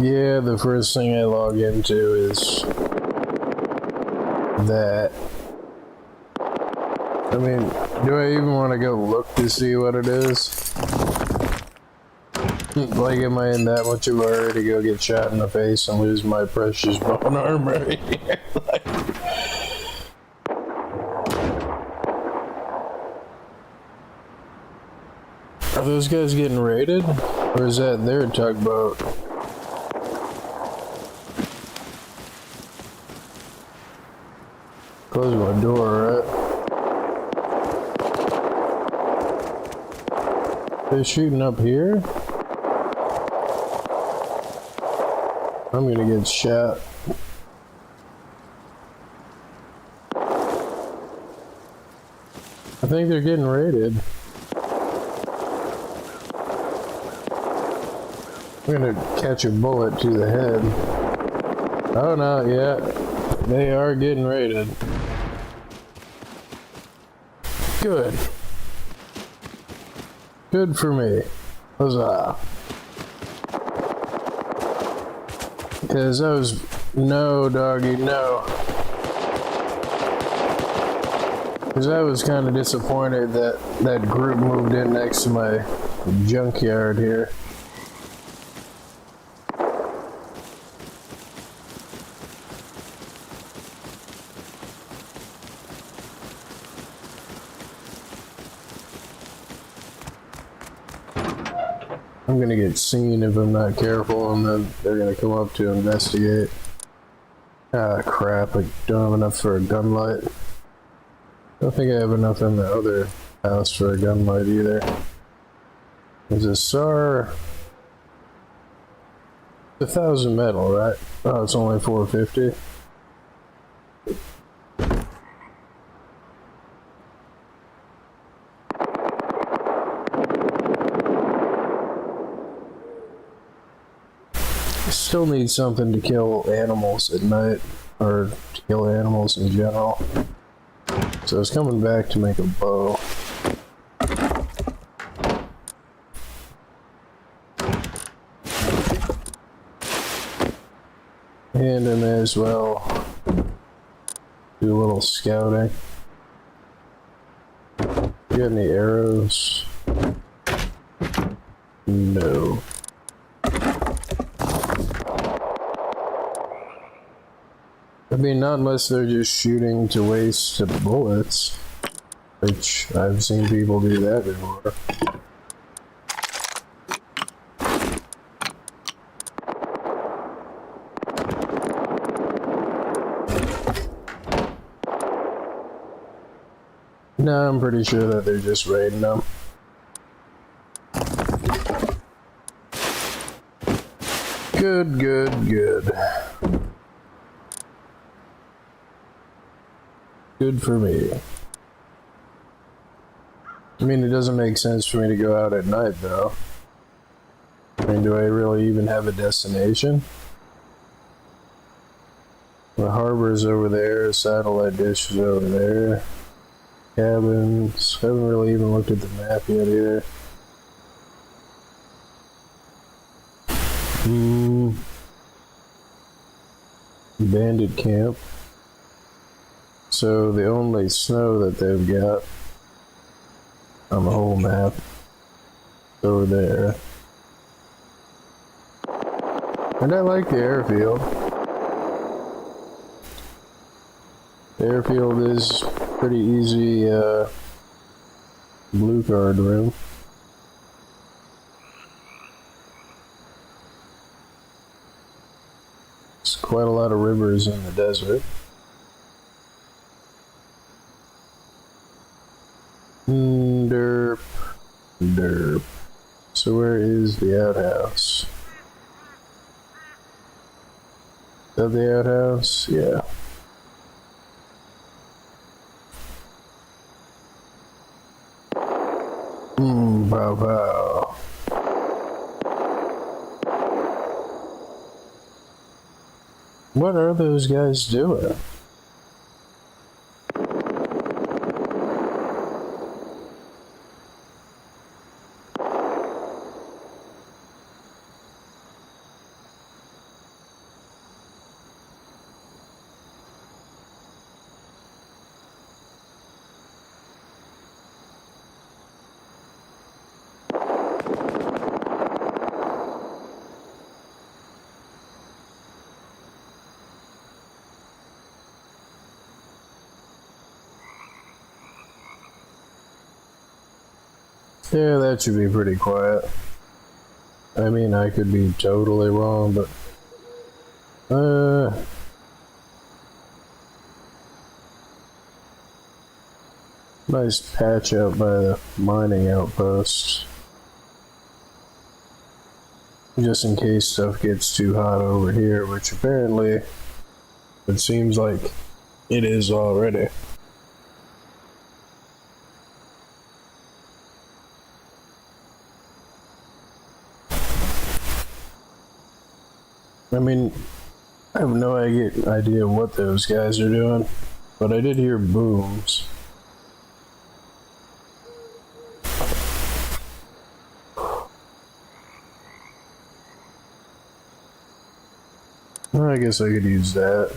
Yeah, the first thing I log into is that. I mean, do I even want to go look to see what it is? Like, am I in that much of a hurry to go get shot in the face and lose my precious bone armor? Like, are those guys getting raided? Or is that their tugboat? Close my door, right? They're shooting up here? I'm gonna get shot. I think they're getting raided. I'm gonna catch a bullet to the head. Oh no, yeah. They are getting raided. Good. Good for me. Huzzah. Because I was... No, doggy, no. Because I was kind of disappointed that that group moved in next to my junkyard here. I'm gonna get seen if I'm not careful, and then they're gonna come up to investigate. Ah, crap, I don't have enough for a gun light. Don't think I have enough in the other house for a gun light either. There's a SAR... 1,000 metal, right? Oh, it's only 450. Still need something to kill animals at night, or to kill animals in general. So I was coming back to make a bow. And I may as well do a little scouting. You got any arrows? No. I mean, not unless they're just shooting to waste bullets, which I've seen people do that before. No, I'm pretty sure that they're just raiding them. Good, good, good. Good for me. I mean, it doesn't make sense for me to go out at night, though. I mean, do I really even have a destination? The harbor's over there, satellite dish is over there. Cabins. Haven't really even looked at the map yet either. Bandit camp. So the only snow that they've got on the whole map is over there. And I like the airfield. The airfield is pretty easy blue card room. There's quite a lot of rivers in the desert. Derp. Derp. So where is the outhouse? Is that the outhouse? Yeah. Pow pow. What are those guys doing? Yeah, that should be pretty quiet. I mean, I could be totally wrong, but nice patch out by the mining outposts. Just in case stuff gets too hot over here, which apparently it seems like it is already. I mean, I have no idea what those guys are doing, but I did hear booms. I guess I could use that.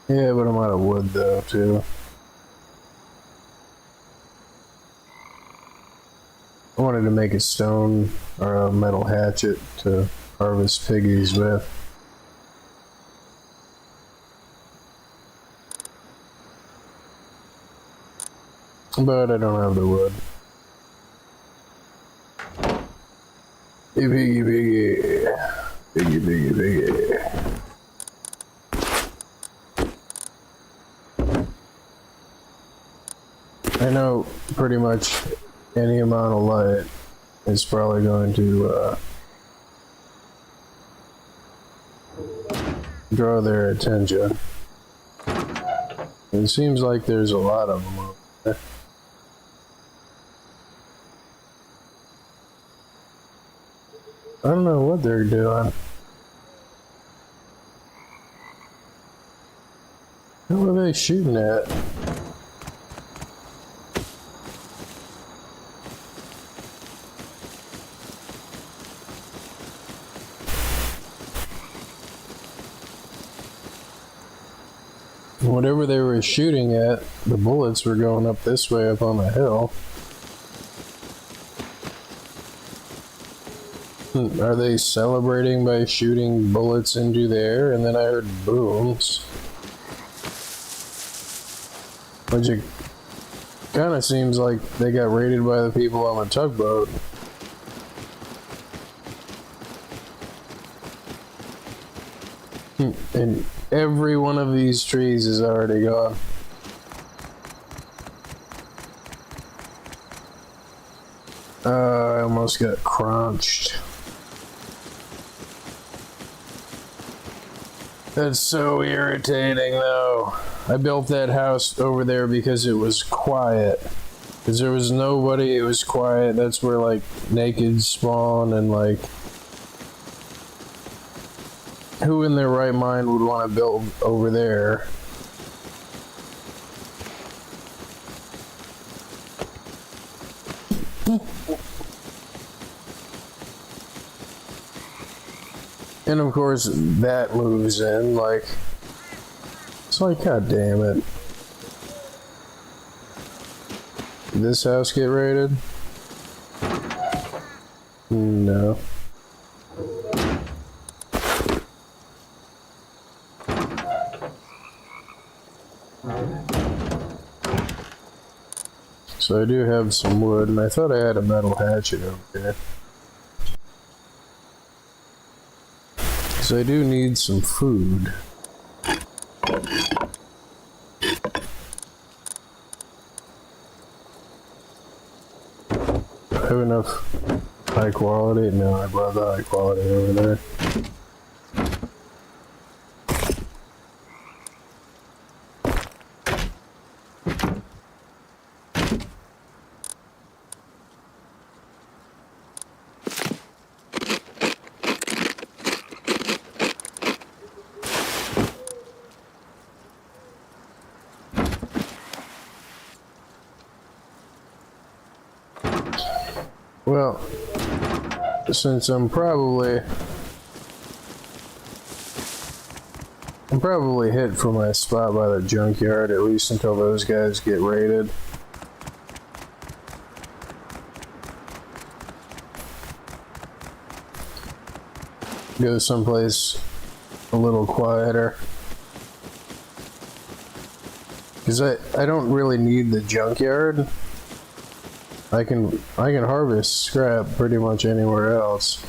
Yeah, but I'm out of wood though, too. I wanted to make a stone or a metal hatchet to harvest piggies with. But I don't have the wood. Piggy, piggy. Piggy, piggy, piggy. I know pretty much any amount of light is probably going to draw their attention. It seems like there's a lot of them over there. I don't know what they're doing. Who are they shooting at? Whatever they were shooting at, the bullets were going up this way up on the hill. Are they celebrating by shooting bullets into the air? And then I heard booms. Which it kind of seems like they got raided by the people on the tugboat. And every one of these trees is already gone. I almost got crunched. That's so irritating though. I built that house over there because it was quiet. Because there was nobody, it was quiet. That's where like naked spawn and like... Who in their right mind would want to build over there? And of course, that moves in, like... It's like, god damn it. Did this house get raided? No. So I do have some wood, and I thought I had a metal hatchet over there. So I do need some food. I have enough high quality? No, I brought the high quality over there. Well, since I'm probably hit for my spot by the junkyard, at least until those guys get raided. go someplace a little quieter. Because I don't really need the junkyard. I can harvest scrap pretty much anywhere else.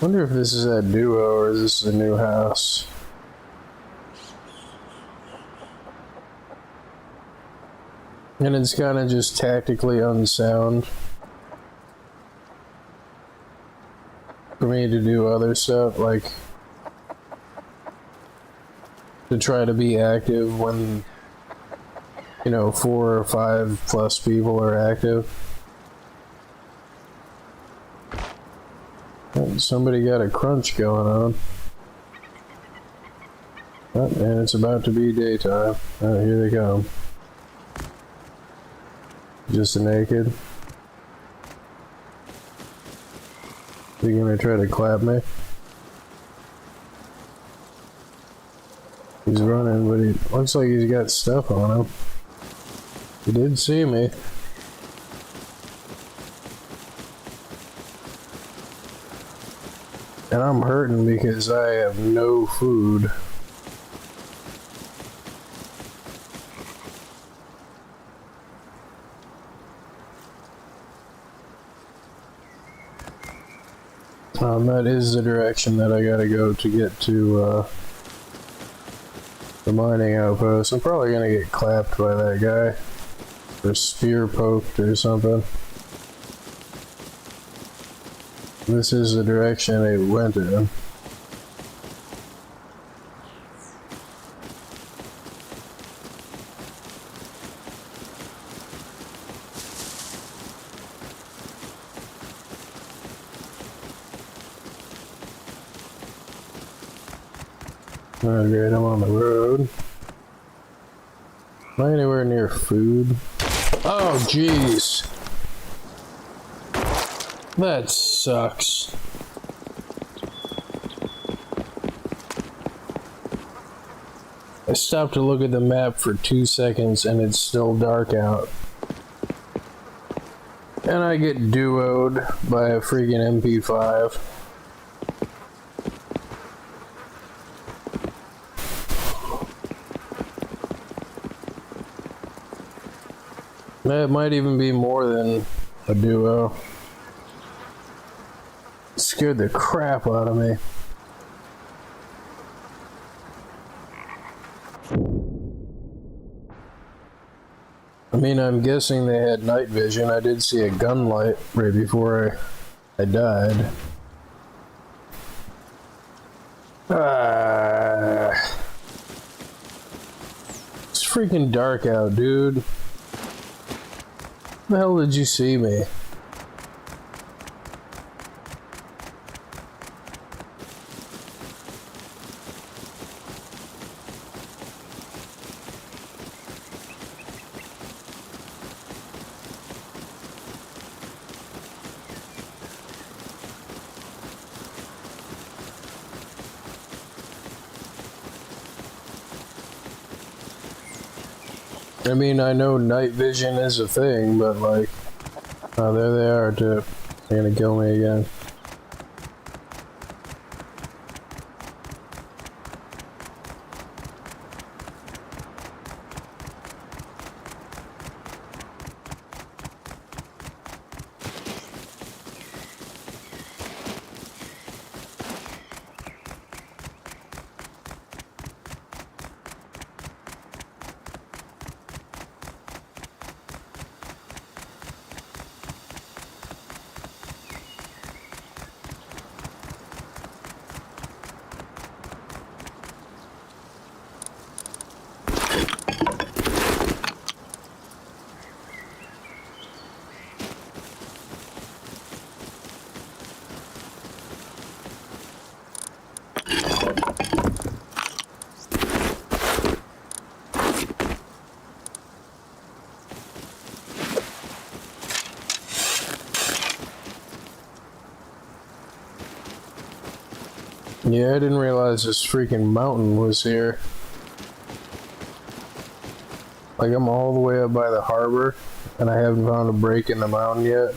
Wonder if this is that duo or is this a new house? And it's kind of just tactically unsound for me to do other stuff, like to try to be active when, you know, 4 or 5 plus people are active. Oh, somebody got a crunch going on. Oh, and it's about to be daytime. Oh, here they come. Just naked. You gonna try to clap me? He's running, but he looks like he's got stuff on him. He did see me. And I'm hurting because I have no food. That is the direction that I gotta go to get to the mining outpost. I'm probably gonna get clapped by that guy. Or spear poked or something. This is the direction it went in. Alright, I'm on the road. Am I anywhere near food? Oh, jeez. That sucks. I stopped to look at the map for 2 seconds and it's still dark out. And I get duoed by a freaking MP5. That might even be more than a duo. It scared the crap out of me. I mean, I'm guessing they had night vision. I did see a gun light right before I died. It's freaking dark out, dude. Where the hell did you see me? I mean, I know night vision is a thing, but like, oh, there they are too. They're gonna kill me again. Yeah, I didn't realize this freaking mountain was here. Like, I'm all the way up by the harbor, and I haven't found a break in the mountain yet.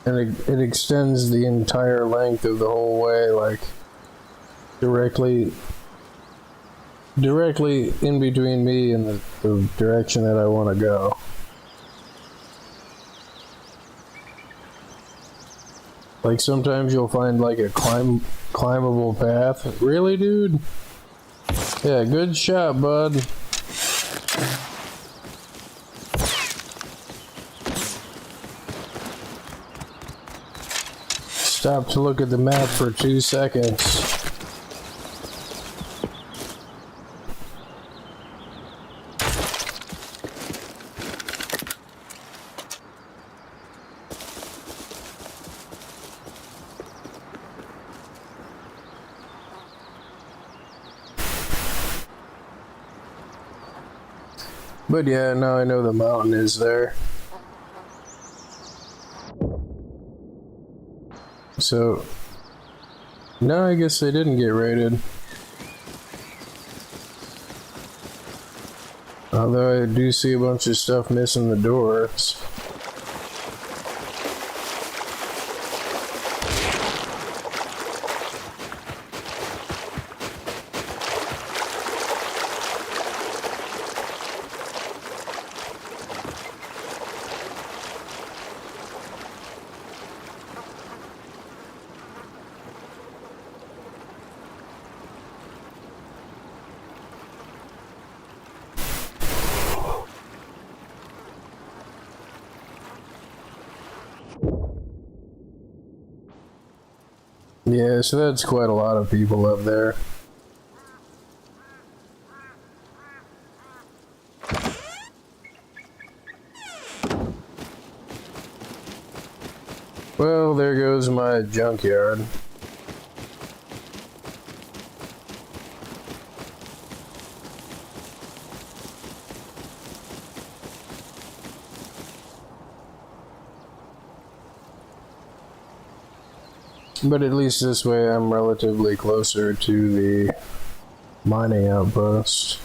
and it extends the entire length of the whole way, like directly in between me and the direction that I want to go. Like sometimes you'll find like a climbable path. Really, dude? Yeah, good shot, bud. Stop to look at the map for 2 seconds. But yeah, now I know the mountain is there. So, no, I guess they didn't get raided. Although I do see a bunch of stuff missing the doors. Yeah, so that's quite a lot of people up there. Well, there goes my junkyard. But at least this way I'm relatively closer to the mining outpost.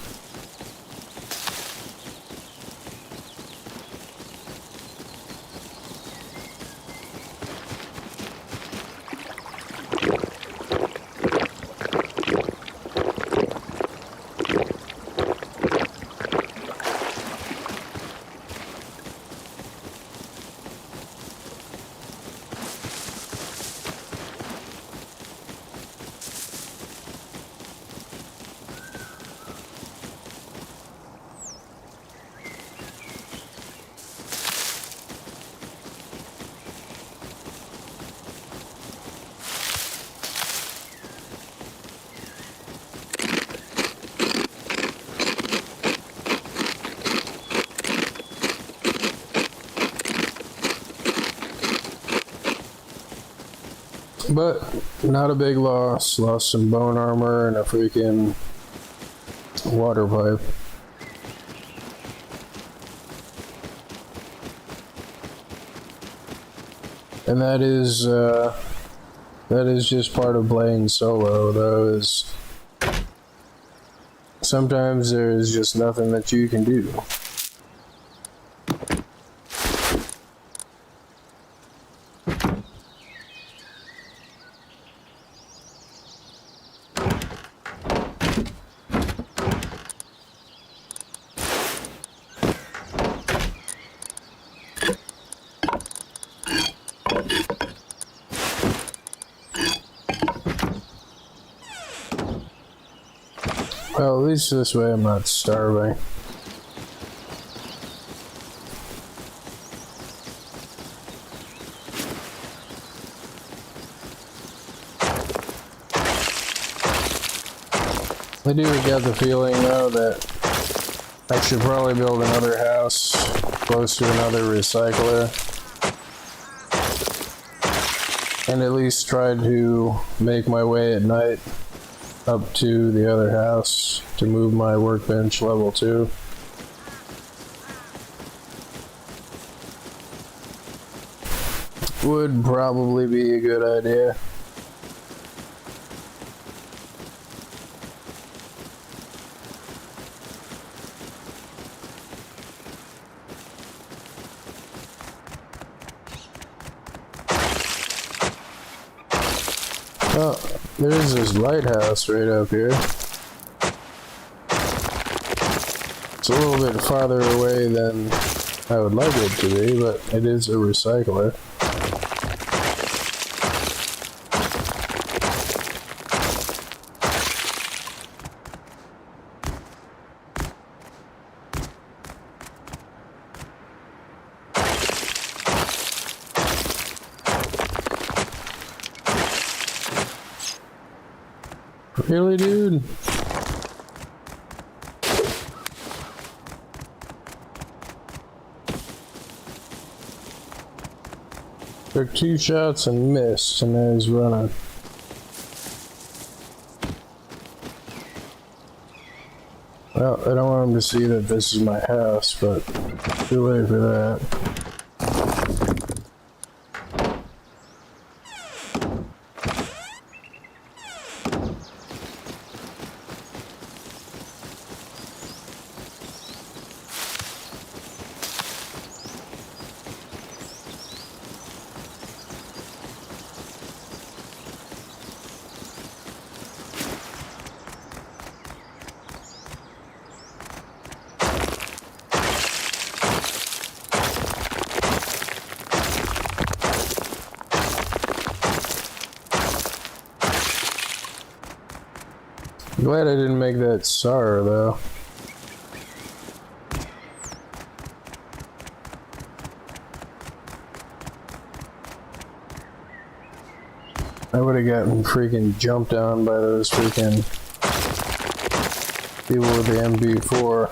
But not a big loss. Lost some bone armor and a freaking water pipe. And that is just part of playing solo, though, is sometimes there's just nothing that you can do. Well, at least this way I'm not starving. I do get the feeling, though, that I should probably build another house close to another recycler. And at least try to make my way at night up to the other house to move my workbench level 2. Would probably be a good idea. Oh, there's this lighthouse right up here. It's a little bit farther away than I would like it to be, but it is a recycler. Really, dude? Took 2 shots and missed, and now he's running. Well, I don't want him to see that this is my house, but too late for that. Glad I didn't make that SAR though. I would have gotten freaking jumped on by those freaking people with the MB4.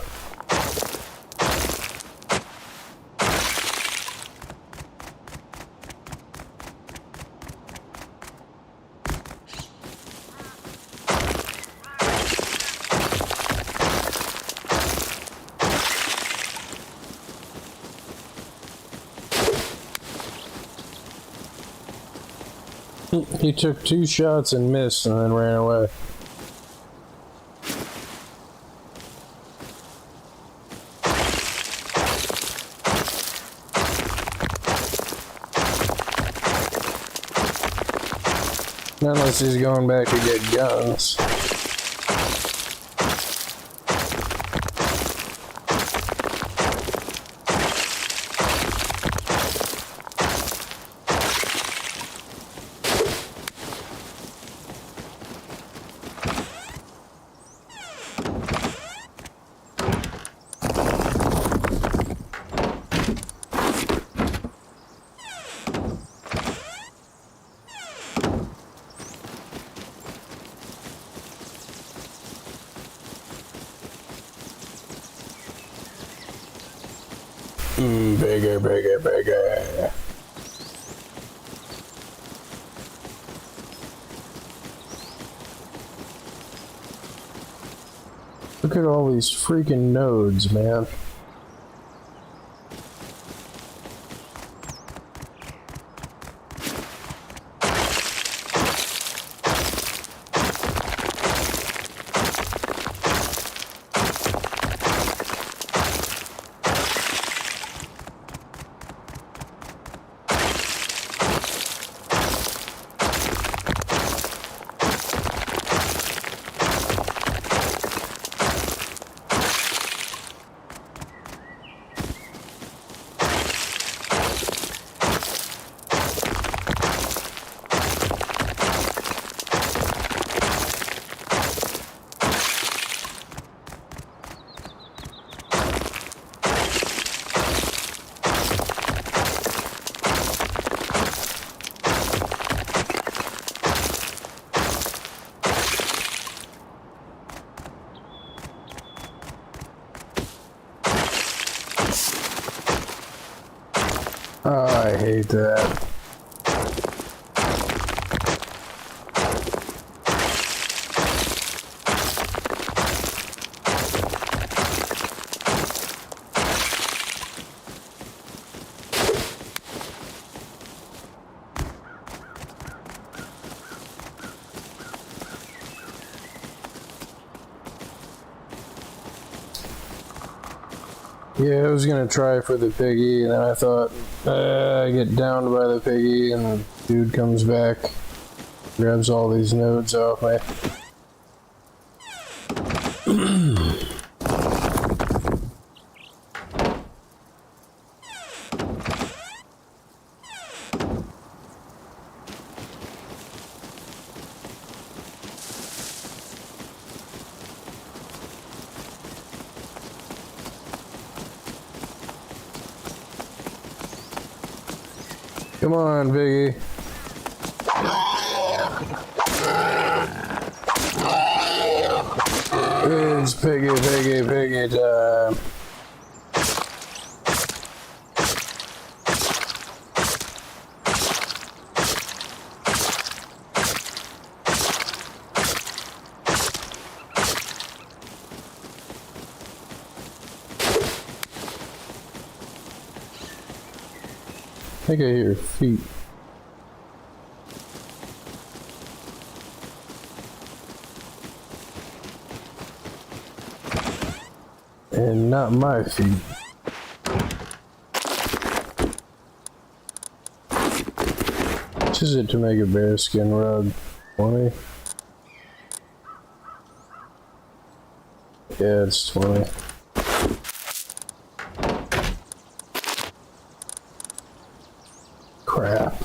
He took 2 shots and missed and then ran away. Not unless he's going back to get guns. Bigger, bigger, bigger. Look at all these freaking nodes, man. Oh, I hate that. Yeah, I was gonna try for the piggy, and then I thought, I get downed by the piggy, and the dude comes back. Grabs all these nodes off me. Come on, Biggie. It's piggy time. I think I hear feet. And not my feet. This is it to make a bearskin rug. 20? Yeah, it's 20. Crap.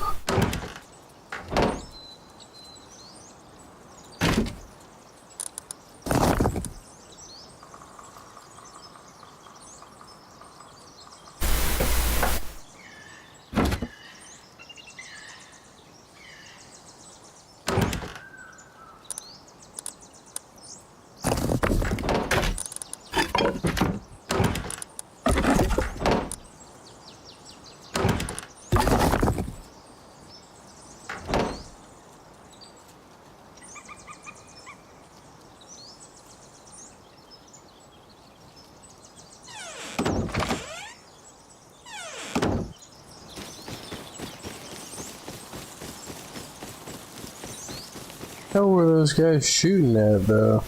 How were those guys shooting at, though?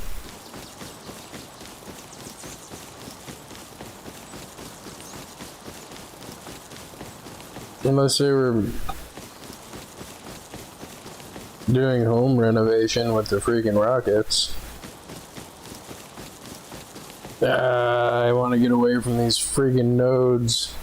Unless they were doing home renovation with the freaking rockets. I want to get away from these freaking nodes.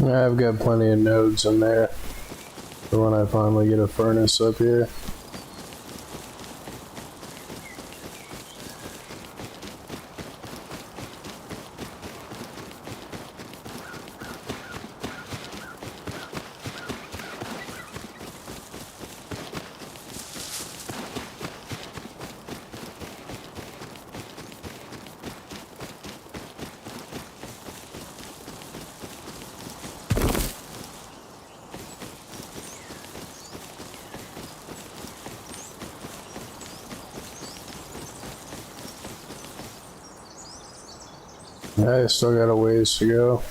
I've got plenty of nodes in there for when I finally get a furnace up here. I still got a ways to go.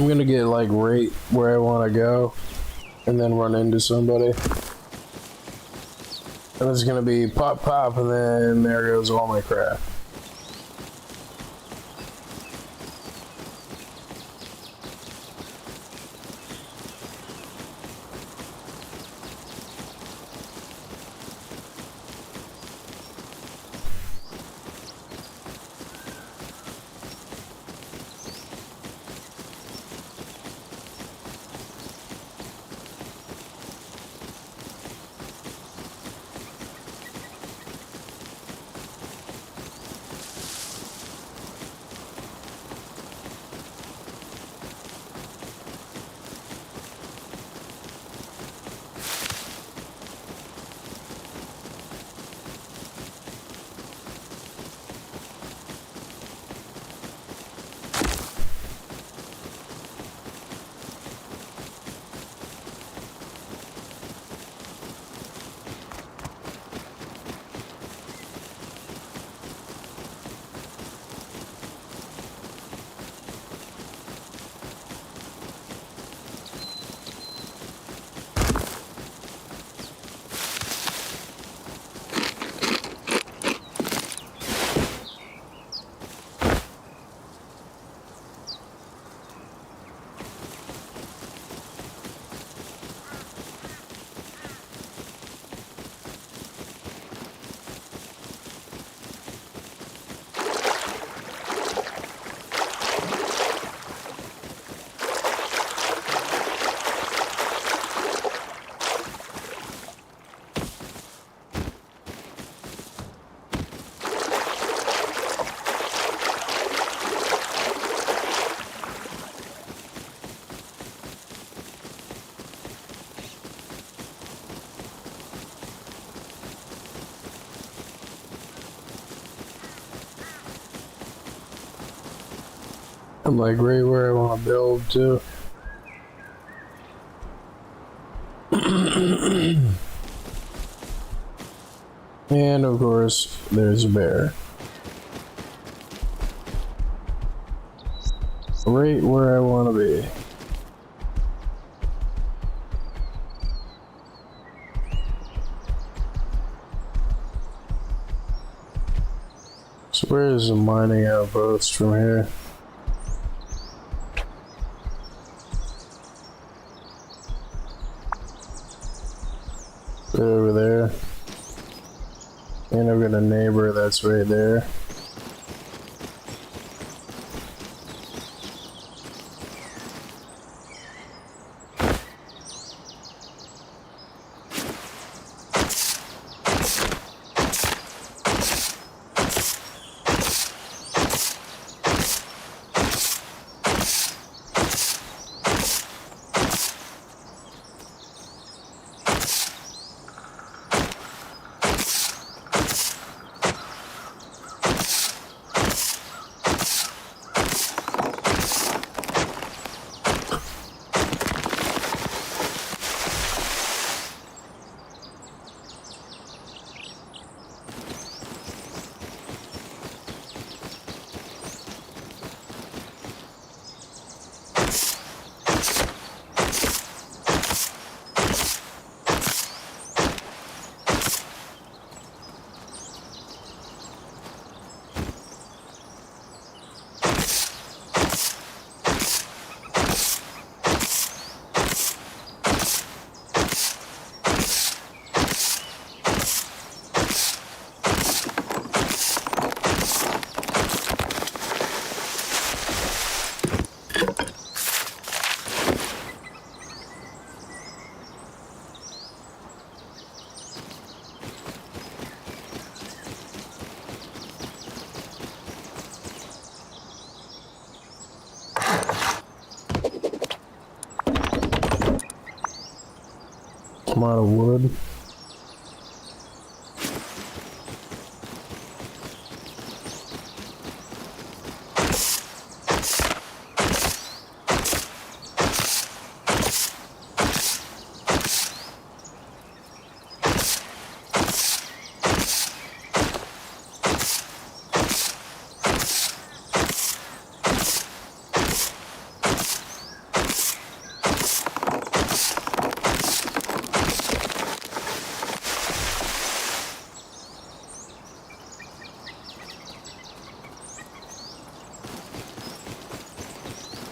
I'm gonna get like right where I want to go and then run into somebody. And it's gonna be pop pop and then there goes all my crap. I'm like right where I want to build too. And of course, there's a bear. Right where I want to be. So where is the mining outpost from here? Right over there. And I've got a neighbor that's right there. I'm out of wood.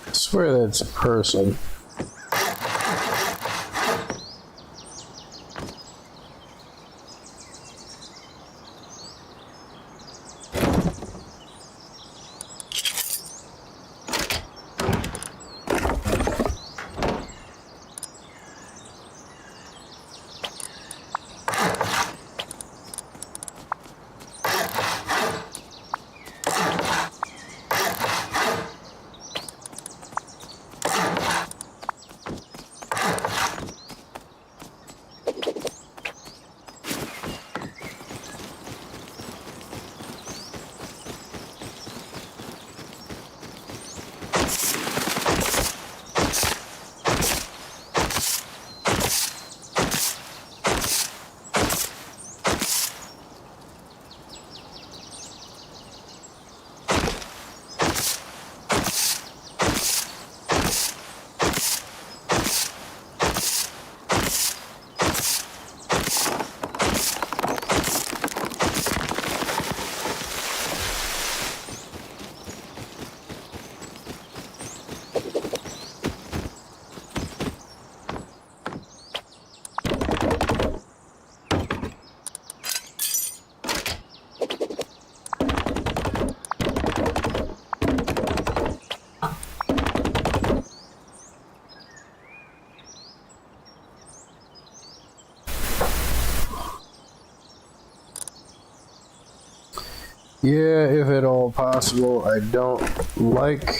I swear that's a person. Yeah, if at all possible. I don't like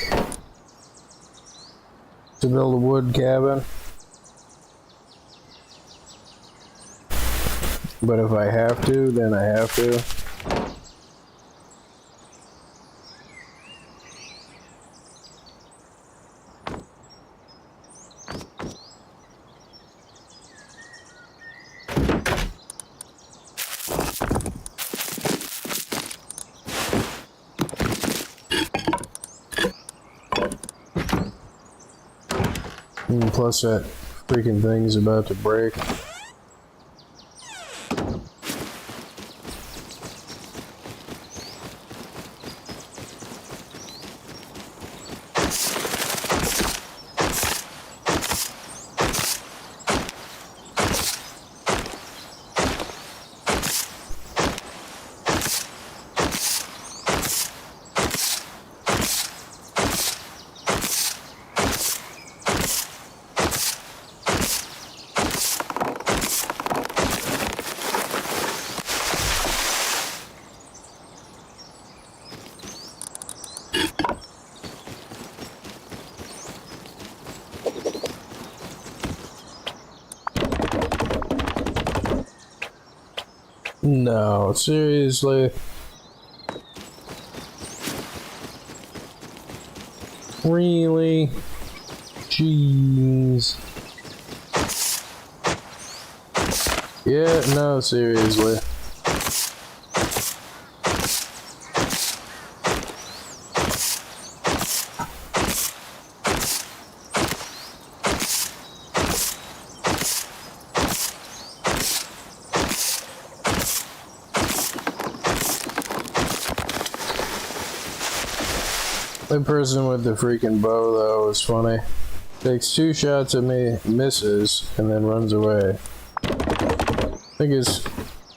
to build a wood cabin, but if I have to, then I have to. And plus that freaking thing's about to break. No, seriously. Really? Jeez. Yeah, no, seriously. The person with the freaking bow, though, was funny. Takes 2 shots at me, misses, and then runs away. I think it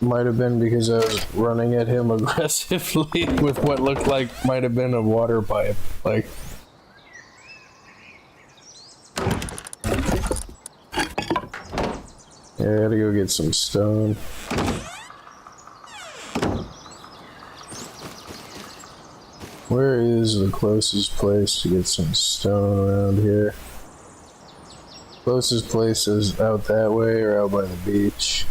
might have been because I was running at him aggressively with what looked like might have been a water pipe. Like, yeah, I gotta go get some stone. Where is the closest place to get some stone around here? Closest place is out that way or out by the beach.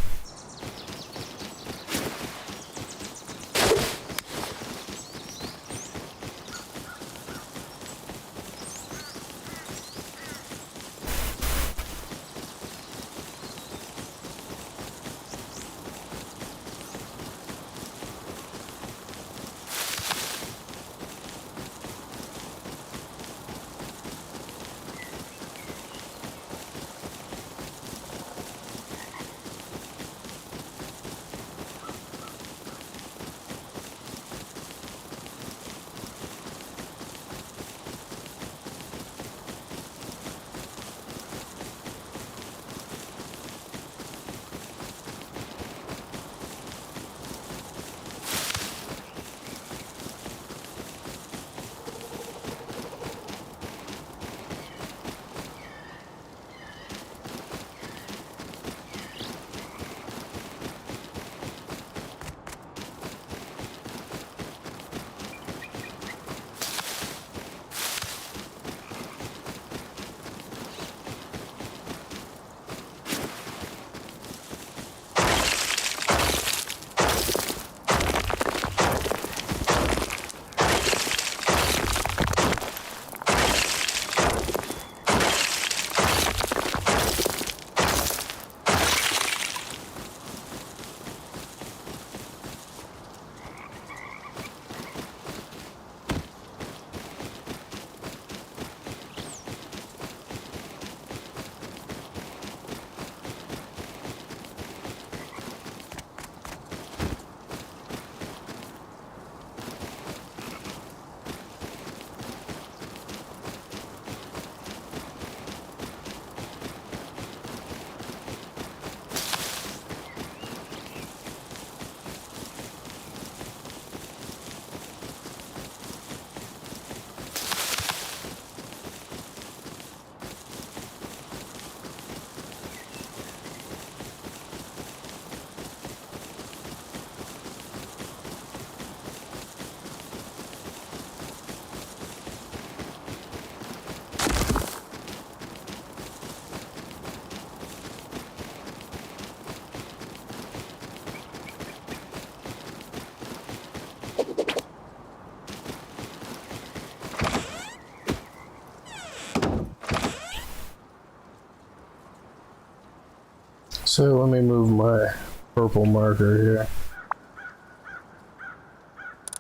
So let me move my purple marker here.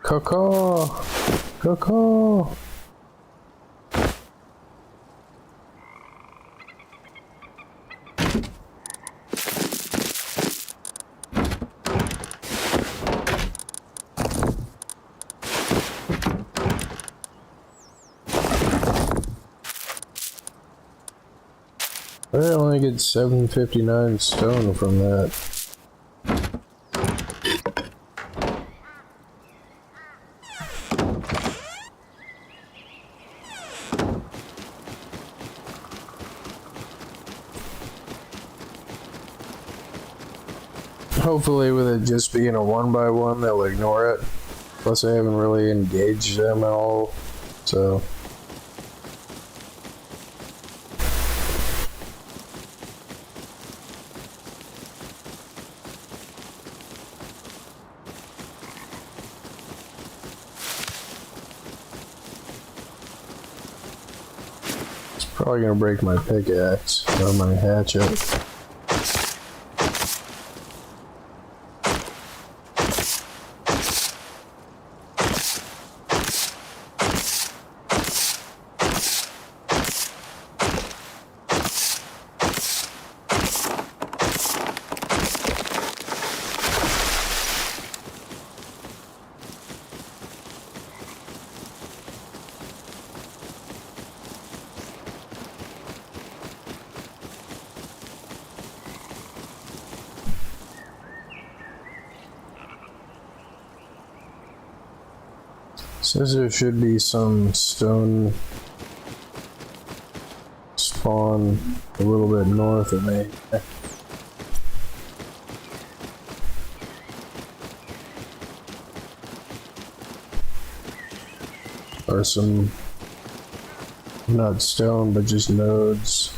Caw-caw! Caw-caw! I only get 759 stone from that. Hopefully with it just being a 1x1 they'll ignore it. Plus I haven't really engaged them at all, so... Probably gonna break my pickaxe or my hatchet. Says there should be some stone spawn a little bit north of me. Or some, not stone, but just nodes.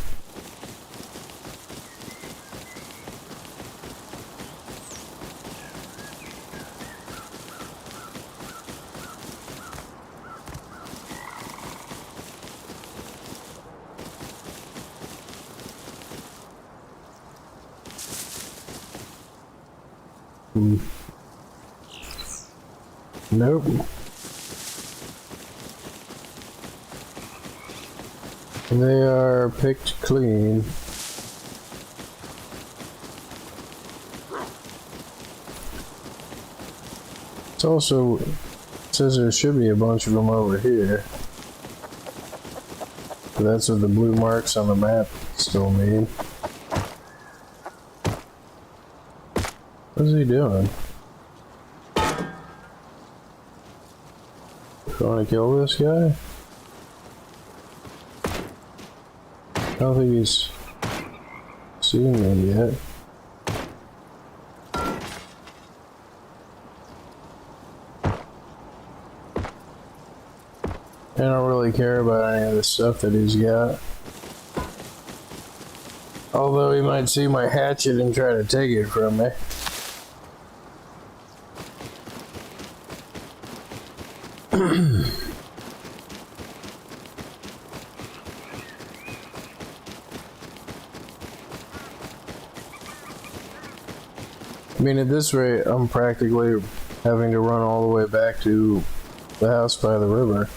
Nope. They are picked clean. It's also, it says there should be a bunch of them over here. But that's what the blue marks on the map still mean. What is he doing? Trying to kill this guy? I don't think he's seen me yet. I don't really care about any of the stuff that he's got. Although he might see my hatchet and try to take it from me. I mean, at this rate, I'm practically having to run all the way back to the house by the river.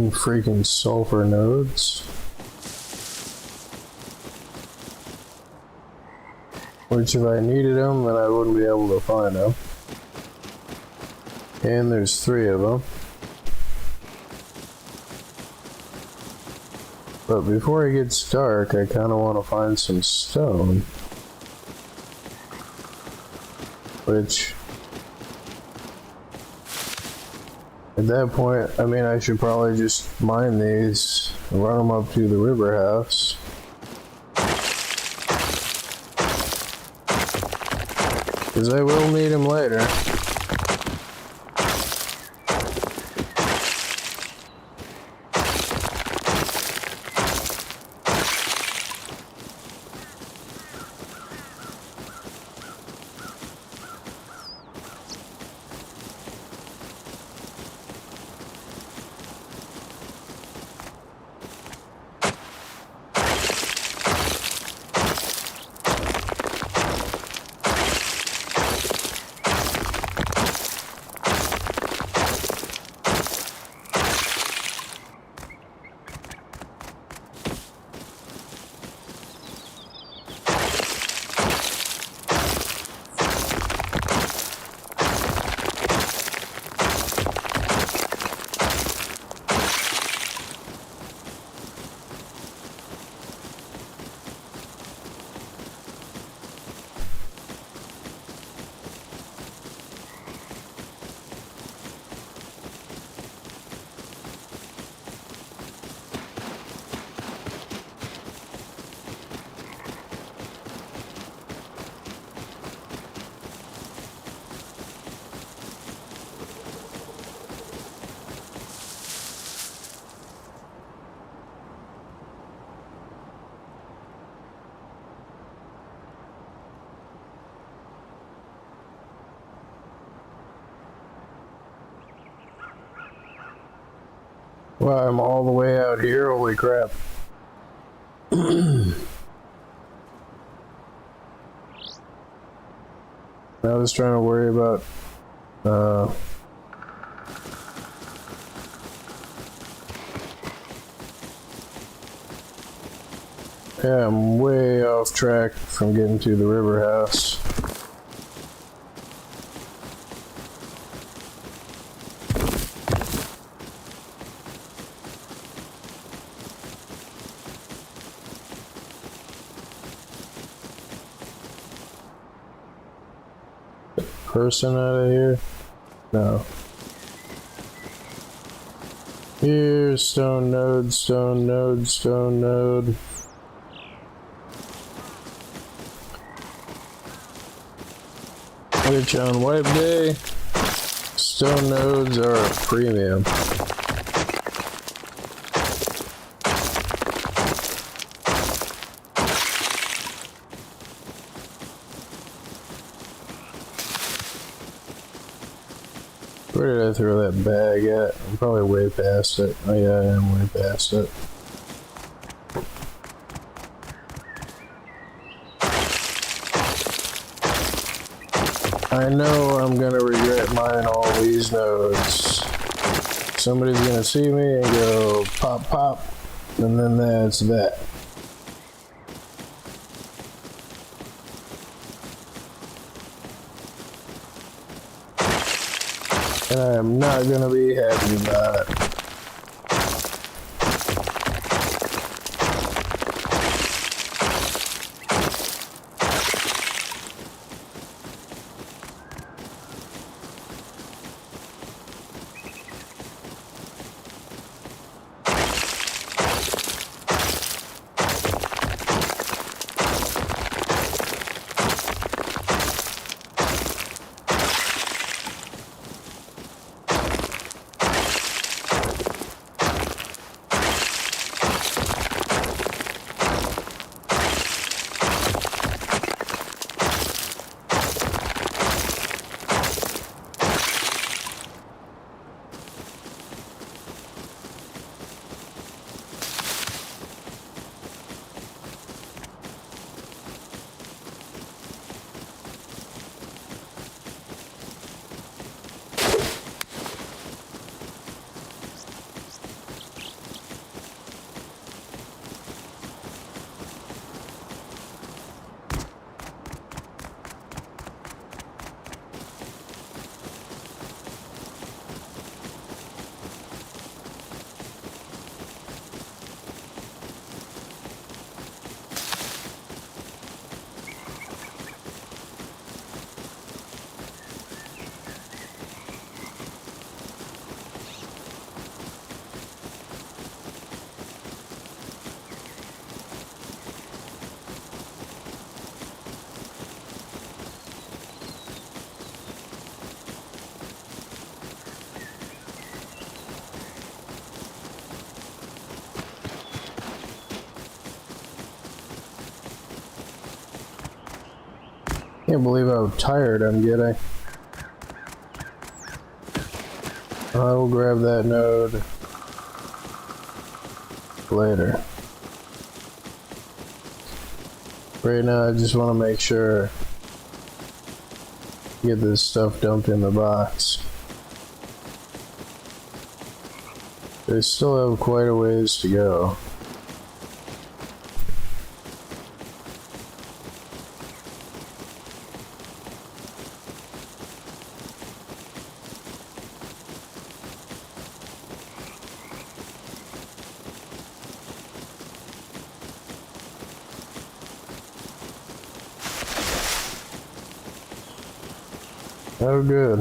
Freaking sulfur nodes. Which if I needed them, then I wouldn't be able to find them. And there's 3 of them. But before it gets dark, I kind of want to find some stone. Which... at that point, I mean, I should probably just mine these and run them up to the river house. Because I will need them later. Wow, I'm all the way out here, holy crap. I was trying to worry about, yeah, I'm way off track from getting to the river house. Person out of here? No. Here's stone node, stone node, stone node. which on wipe day, stone nodes are a premium. Where did I throw that bag at? I'm probably way past it. Oh yeah, I am way past it. I know I'm gonna regret mine all these nodes. Somebody's gonna see me and go pop pop, and then that's that. And I am not gonna be happy about it. Can't believe how tired I'm getting. I will grab that node later. Right now I just want to make sure I get this stuff dumped in the box. They still have quite a ways to go. Oh, good.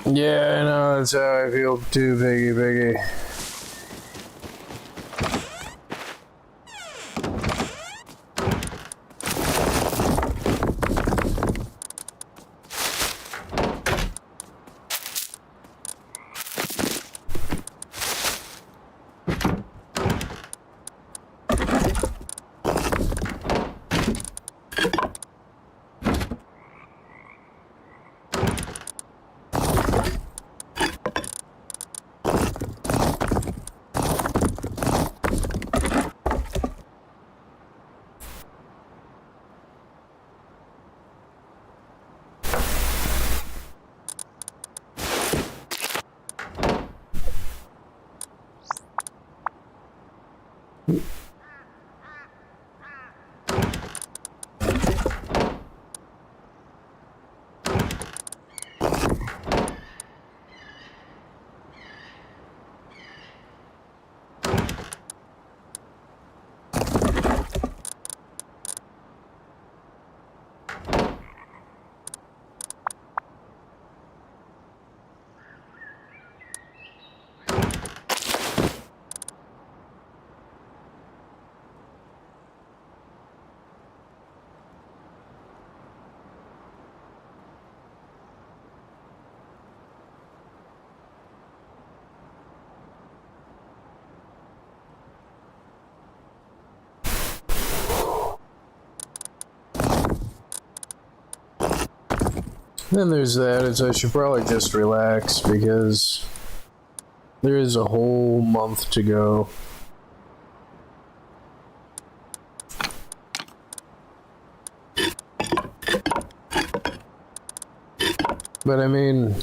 Yeah, I know, that's how I feel too, Piggy. Then there's that, is I should probably just relax because there is a whole month to go. But I mean,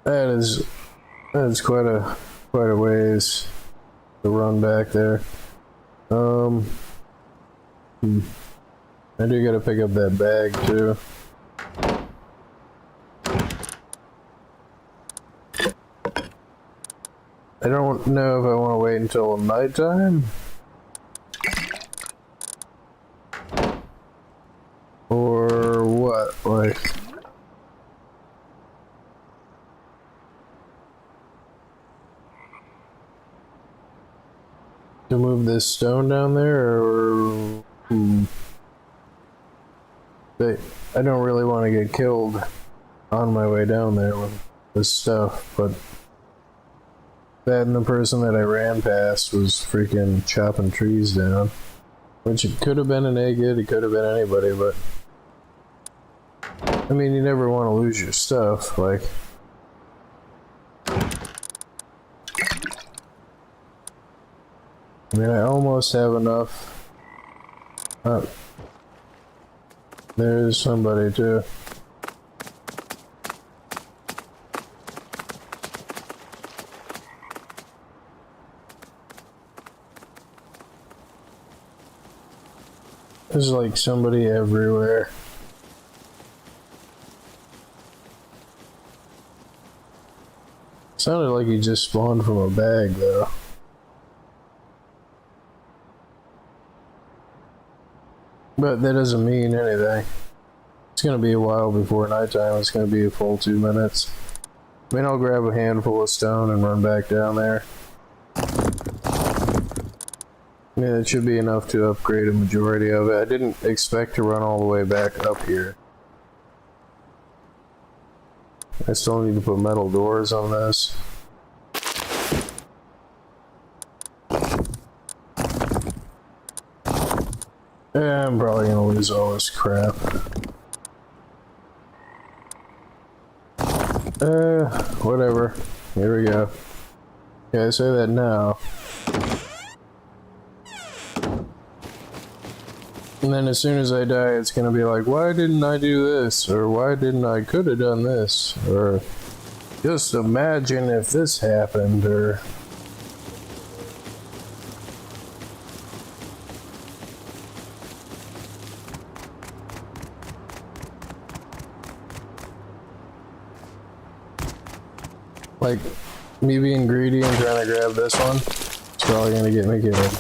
that's quite a ways to run back there. I do gotta pick up that bag too. I don't know if I want to wait until nighttime or what, like. To move this stone down there, or I don't really want to get killed on my way down there with this stuff, but that and the person that I ran past was freaking chopping trees down, which it could have been an Agate, it could have been anybody, but I mean, you never want to lose your stuff, like. I mean, I almost have enough. There's somebody too. There's like somebody everywhere. Sounded like he just spawned from a bag though. But that doesn't mean anything. It's gonna be a while before nighttime. It's gonna be a full 2 minutes. I mean, I'll grab a handful of stone and run back down there. Yeah, that should be enough to upgrade a majority of it. I didn't expect to run all the way back up here. I still need to put metal doors on this. Yeah, I'm probably gonna lose all this crap. Whatever. Here we go. Yeah, I say that now. And then as soon as I die, it's gonna be like, why didn't I do this? Or why didn't I could have done this? Or just imagine if this happened, or... Like, me being greedy and trying to grab this one, it's probably gonna get me killed.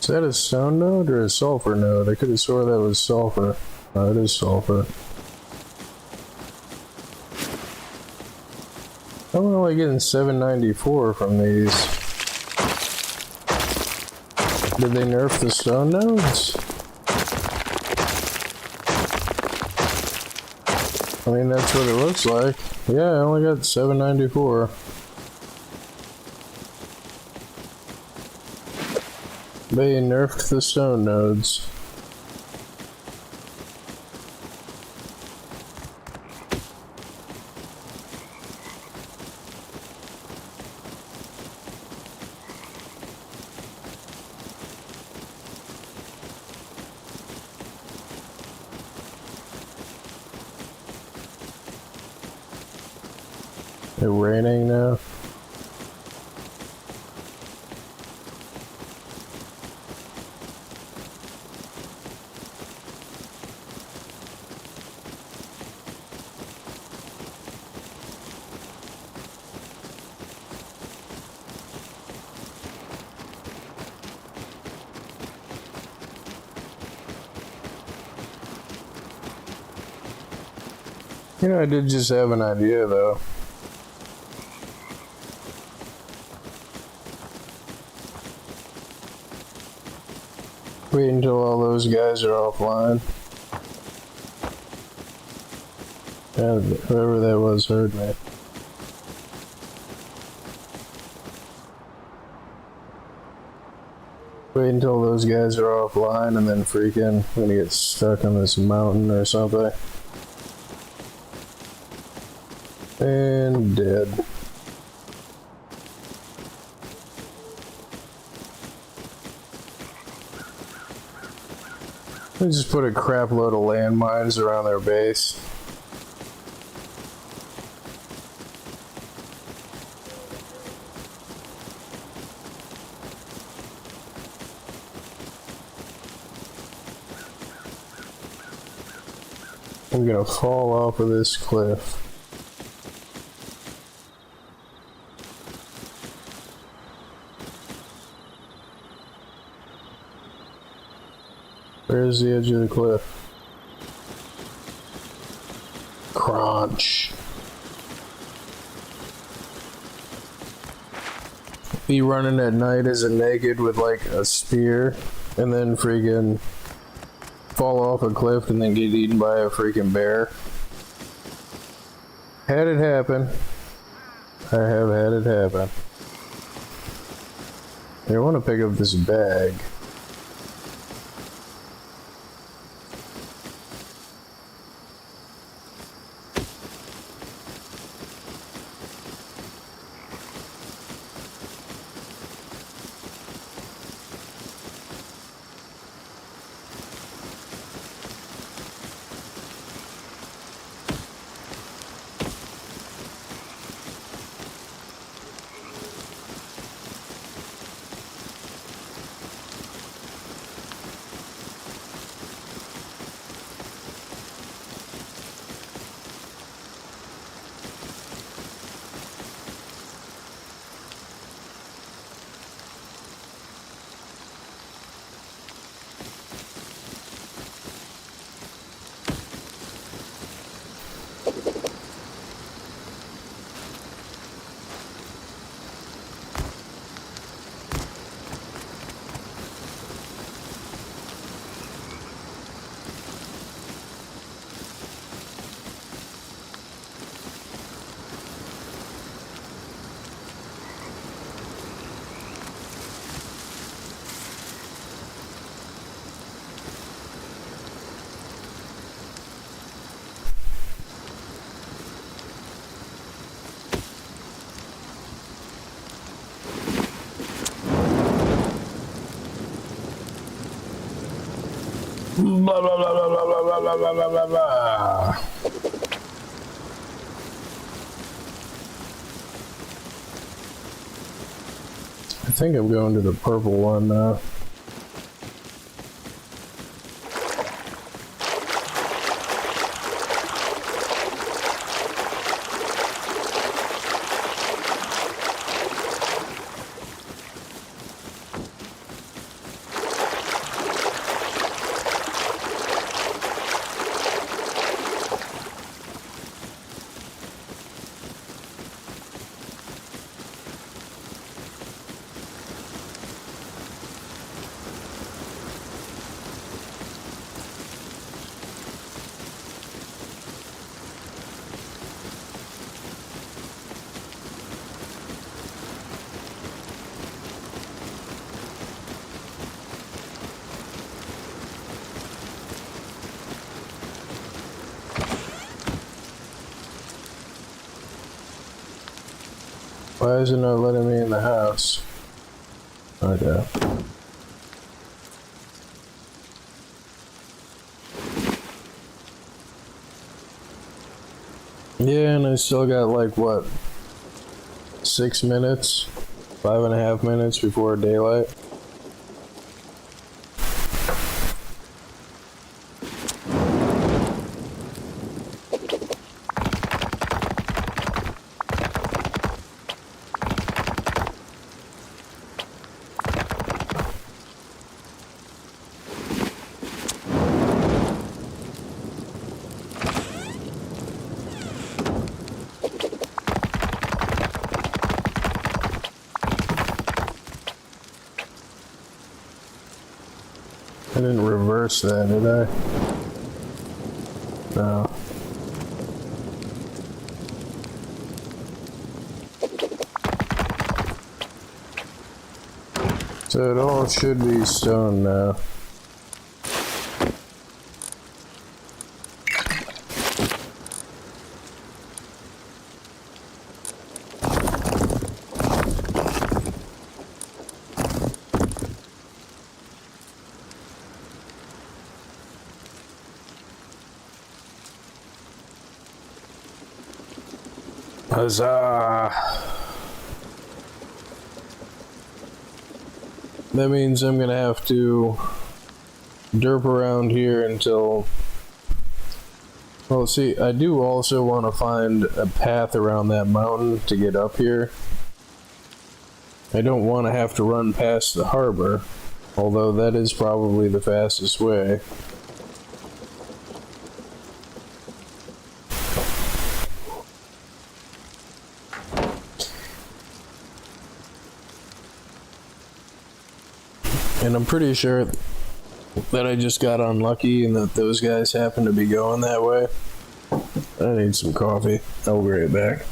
Is that a stone node or a sulfur node? I could have swore that was sulfur. Oh, it is sulfur. I'm only getting 794 from these. Did they nerf the stone nodes? I mean, that's what it looks like. Yeah, I only got 794. They nerfed the stone nodes. It's raining now. You know, I did just have an idea though. Wait until all those guys are offline. Yeah, whoever that was heard me. Wait until those guys are offline and then freaking I'm gonna get stuck on this mountain or something. And dead. They just put a crap load of landmines around their base. I'm gonna fall off of this cliff. Where's the edge of the cliff? Crunch. Be running at night as a naked with like a spear and then freaking fall off a cliff and then get eaten by a freaking bear. Had it happen. I have had it happen. I want to pick up this bag. Blah, blah, blah, blah, blah, blah, blah, blah, blah, blah, blah. I think I'm going to the purple one now. Why is it not letting me in the house? Okay. Yeah, and I still got like, what, 6 minutes? 5.5 minutes before daylight? didn't reverse that, did I? No. So it all should be stone now. Huzzah! That means I'm gonna have to derp around here until... Well, see, I do also want to find a path around that mountain to get up here. I don't want to have to run past the harbor, although that is probably the fastest way. And I'm pretty sure that I just got unlucky and that those guys happen to be going that way. I need some coffee. I'll be right back.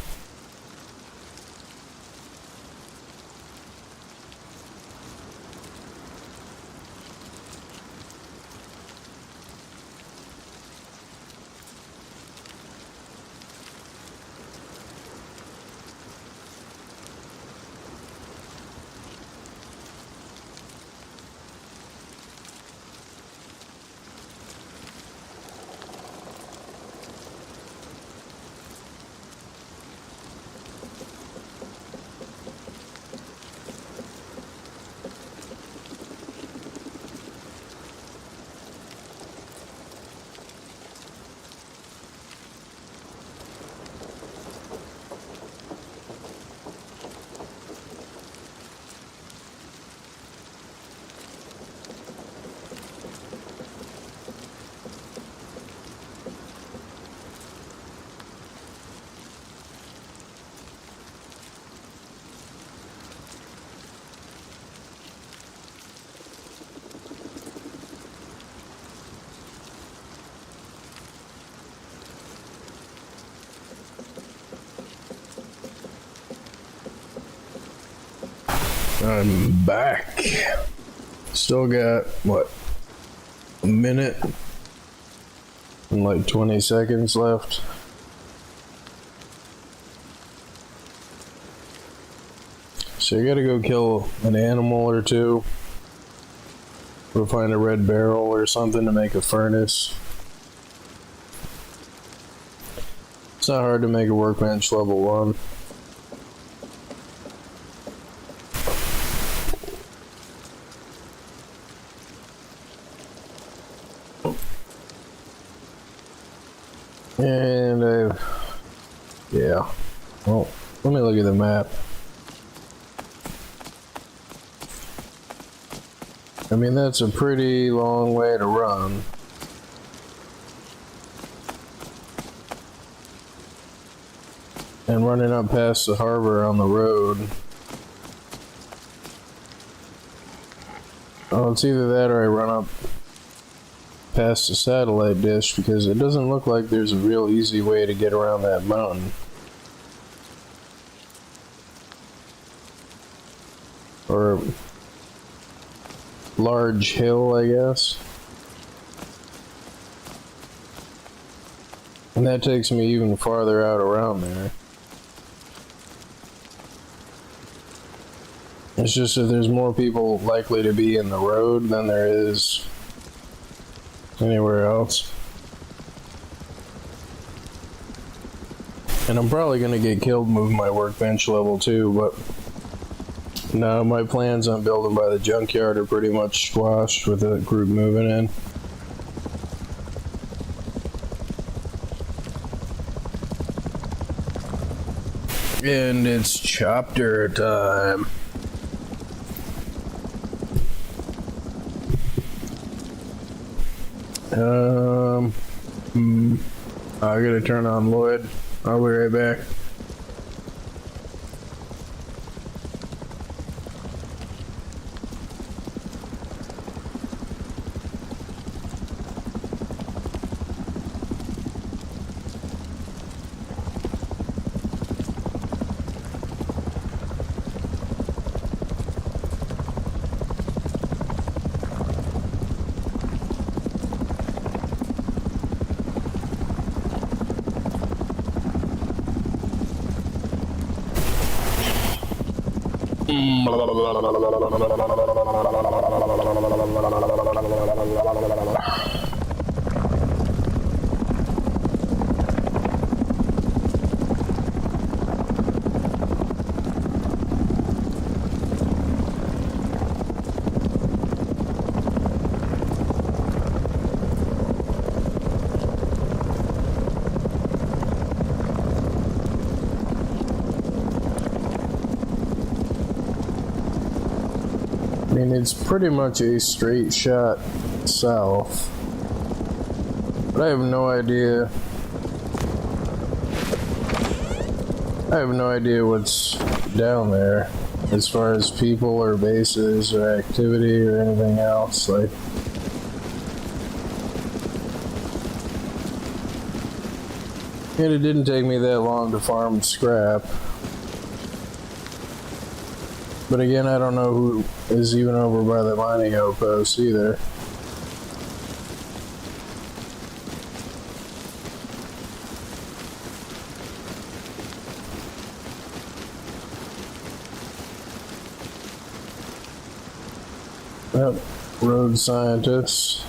I'm back. Still got, what, a minute and like 20 seconds left. So you gotta go kill an animal or two, or find a red barrel or something to make a furnace. It's not hard to make a workbench level 1. And yeah. Well, let me look at the map. I mean, that's a pretty long way to run. And running up past the harbor on the road. Oh, it's either that or I run up past the satellite dish, because it doesn't look like there's a real easy way to get around that mountain. Or large hill, I guess. And that takes me even farther out around there. It's just that there's more people likely to be in the road than there is anywhere else. And I'm probably gonna get killed moving my workbench level 2, but no, my plans on building by the junkyard are pretty much squashed with the group moving in. And it's chopper time. I gotta turn on Lloyd. I'll be right back. I mean, it's pretty much a straight shot south, but I have no idea. I have no idea what's down there as far as people or bases or activity or anything else. Like, and it didn't take me that long to farm scrap. But again, I don't know who is even over by the mining outpost either. Yep, road scientists.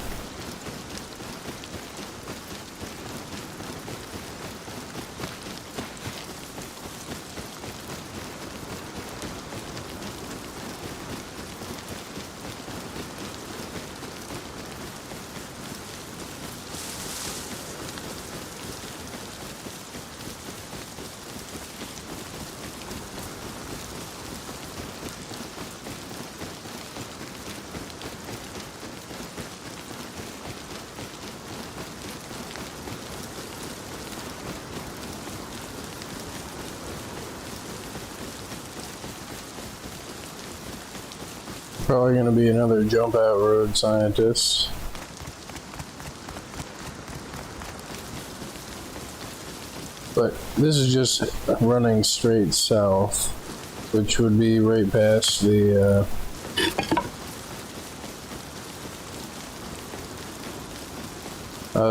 Probably going to be another jump out road scientist. But this is just running straight south, which would be right past the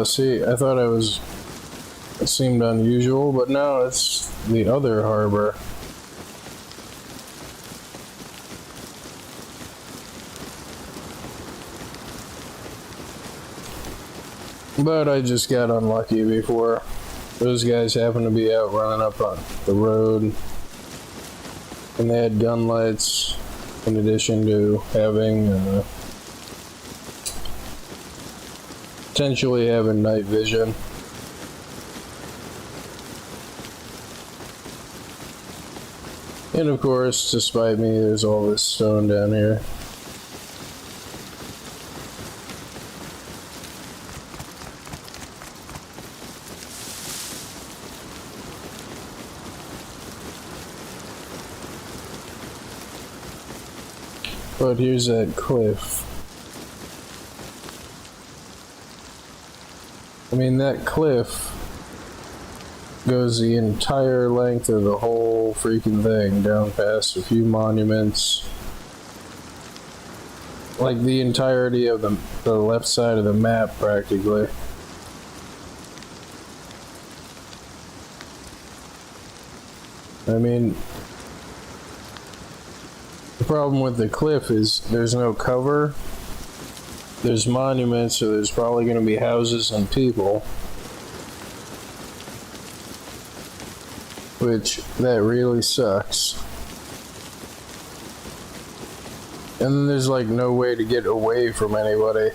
see, I thought it seemed unusual, but no, it's the other harbor. But I just got unlucky before. Those guys happened to be out running up on the road, and they had gun lights in addition to having potentially having night vision. And of course, despite me, there's all this stone down here. But here's that cliff. I mean, that cliff goes the entire length of the whole freaking thing, down past a few monuments. Like the entirety of the left side of the map, practically. I mean, the problem with the cliff is there's no cover. There's monuments, so there's probably going to be houses and people. Which, that really sucks. And then there's like no way to get away from anybody.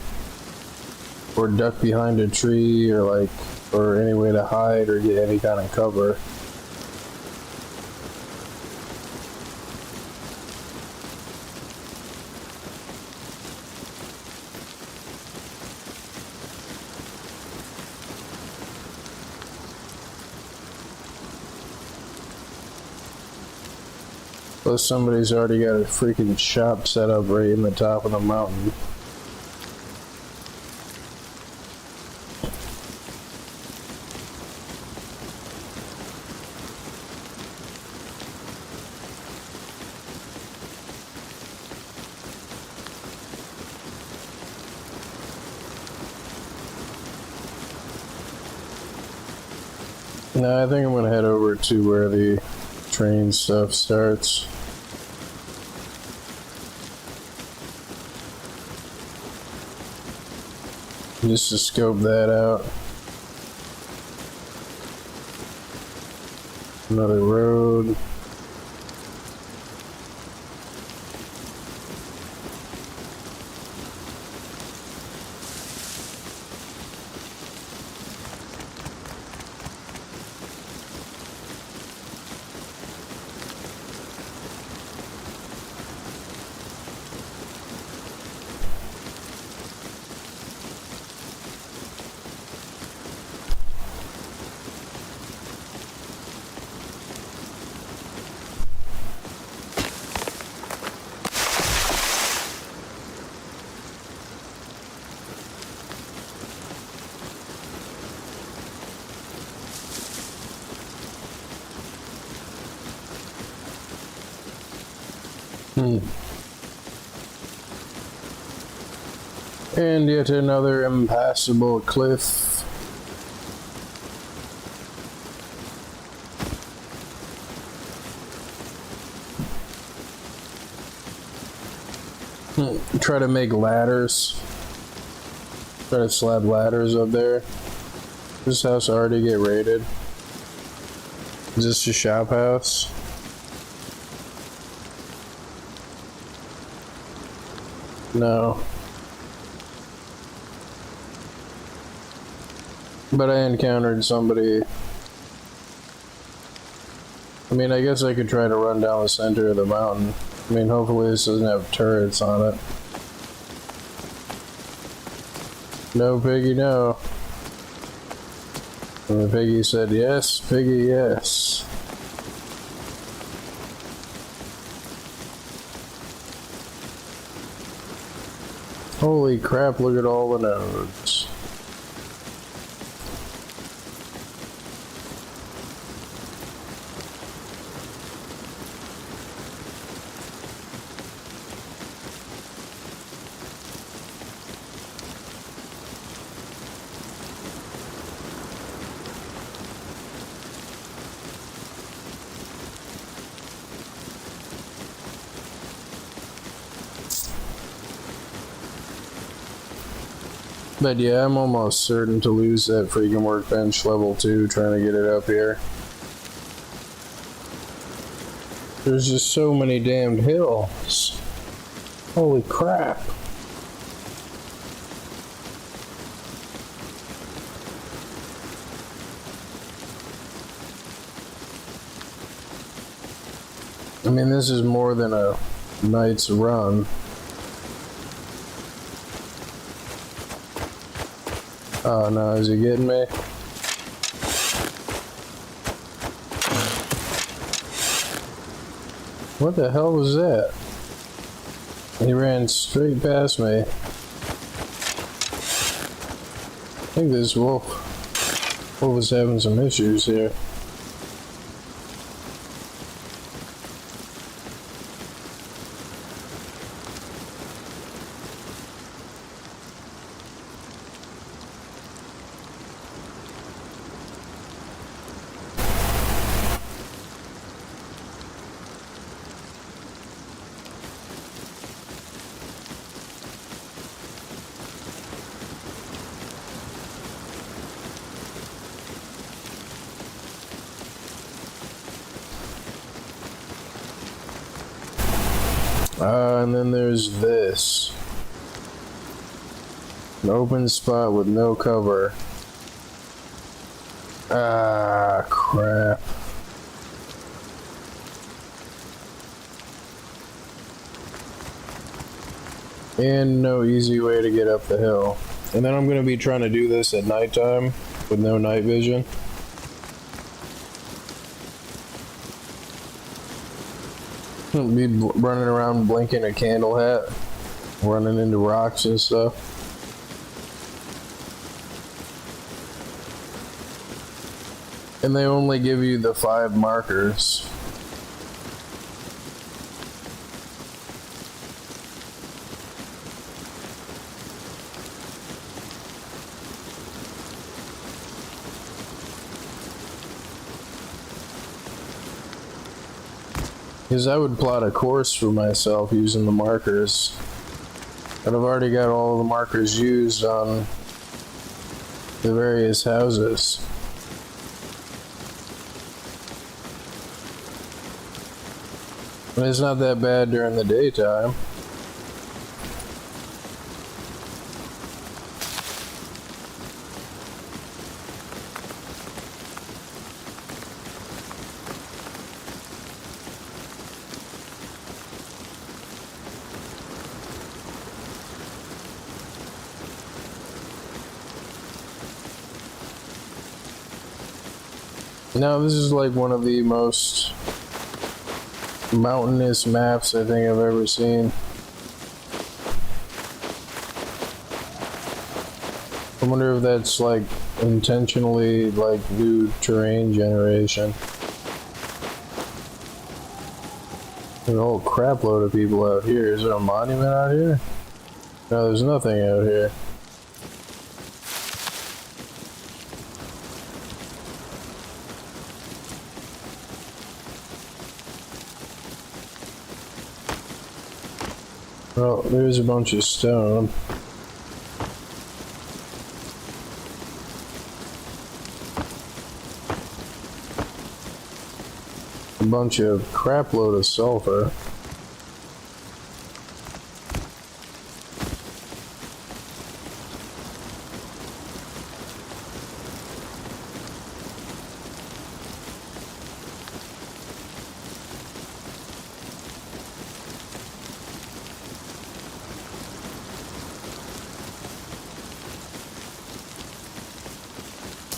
Or duck behind a tree, or any way to hide or get any kind of cover. Plus somebody's already got a freaking shop set up right in the top of the mountain. No, I think I'm gonna head over to where the train stuff starts. just to scope that out. Another road. And yet another impassable cliff. Try to make ladders. Try to slab ladders up there. This house already get raided. Is this a shop house? No. But I encountered somebody. I mean, I guess I could try to run down the center of the mountain. I mean, hopefully this doesn't have turrets on it. No, Piggy, no. And the Piggy said, yes, Piggy, yes. Holy crap, look at all the nodes. But yeah, I'm almost certain to lose that freaking workbench level 2 trying to get it up here. There's just so many damned hills. Holy crap. I mean, this is more than a night's run. Oh no, is he getting me? What the hell was that? He ran straight past me. I think this wolf is having some issues here. And then there's this. An open spot with no cover. Ah, crap. And no easy way to get up the hill. And then I'm going to be trying to do this at nighttime with no night vision. Be running around blinking a candle hat, running into rocks and stuff. And they only give you the 5 markers. Because I would plot a course for myself using the markers. But I've already got all the markers used on the various houses. And it's not that bad during the daytime. Now, this is like one of the most mountainous maps I think I've ever seen. I wonder if that's like intentionally like new terrain generation. There's a whole crap load of people out here. Is there a monument out here? No, there's nothing out here. Well, there's a bunch of stone. A bunch of crap load of sulfur.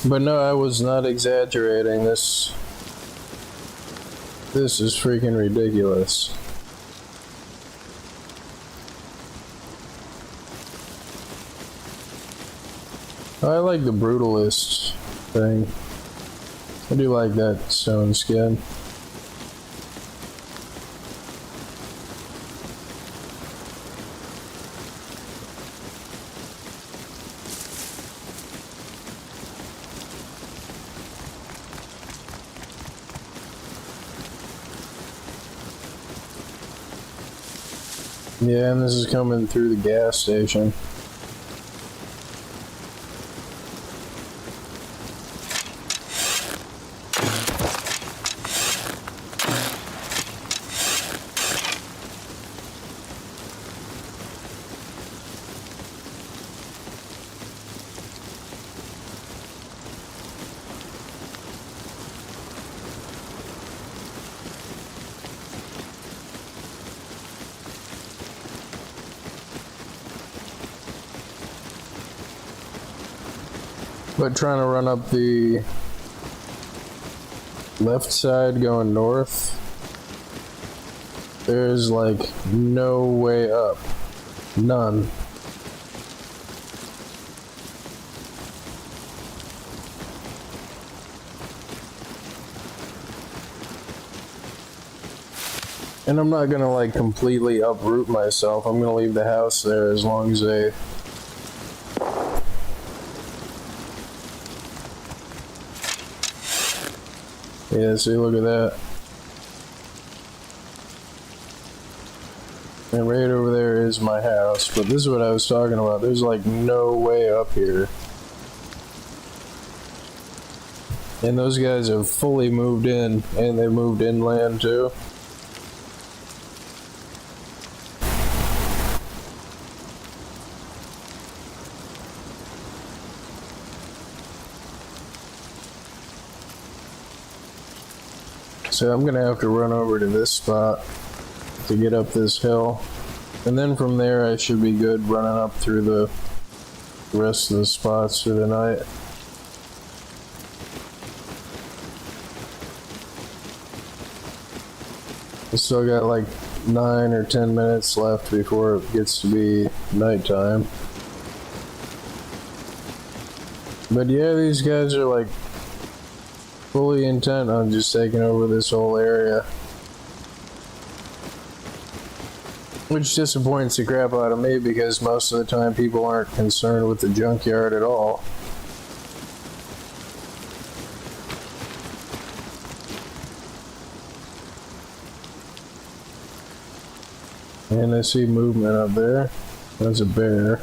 But no, I was not exaggerating. This is freaking ridiculous. I like the brutalist thing. I do like that stone skin. Yeah, and this is coming through the gas station. But trying to run up the left side going north, there's like no way up. None. And I'm not gonna like completely uproot myself. I'm gonna leave the house there as long as they yeah, see, look at that. And right over there is my house, but this is what I was talking about. There's like no way up here. And those guys have fully moved in, and they moved inland too. So I'm gonna have to run over to this spot to get up this hill, and then from there I should be good running up through the rest of the spots for the night. We still got like 9 or 10 minutes left before it gets to be nighttime. But yeah, these guys are like fully intent on just taking over this whole area. Which disappoints the crap out of me because most of the time people aren't concerned with the junkyard at all. And I see movement up there. That's a bear.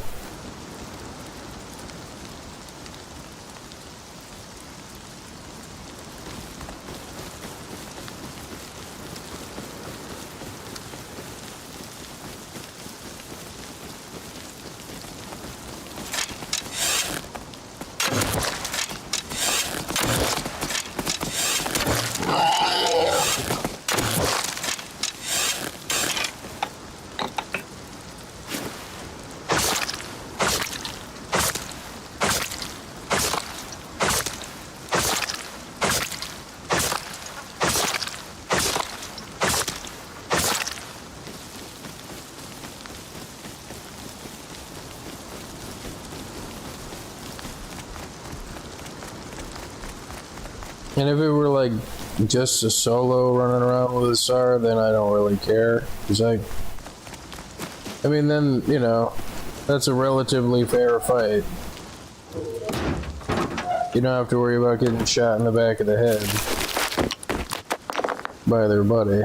And if it were like just a solo running around with a SAR, then I don't really care. Cause I mean, then, you know, that's a relatively fair fight. You don't have to worry about getting shot in the back of the head by their buddy.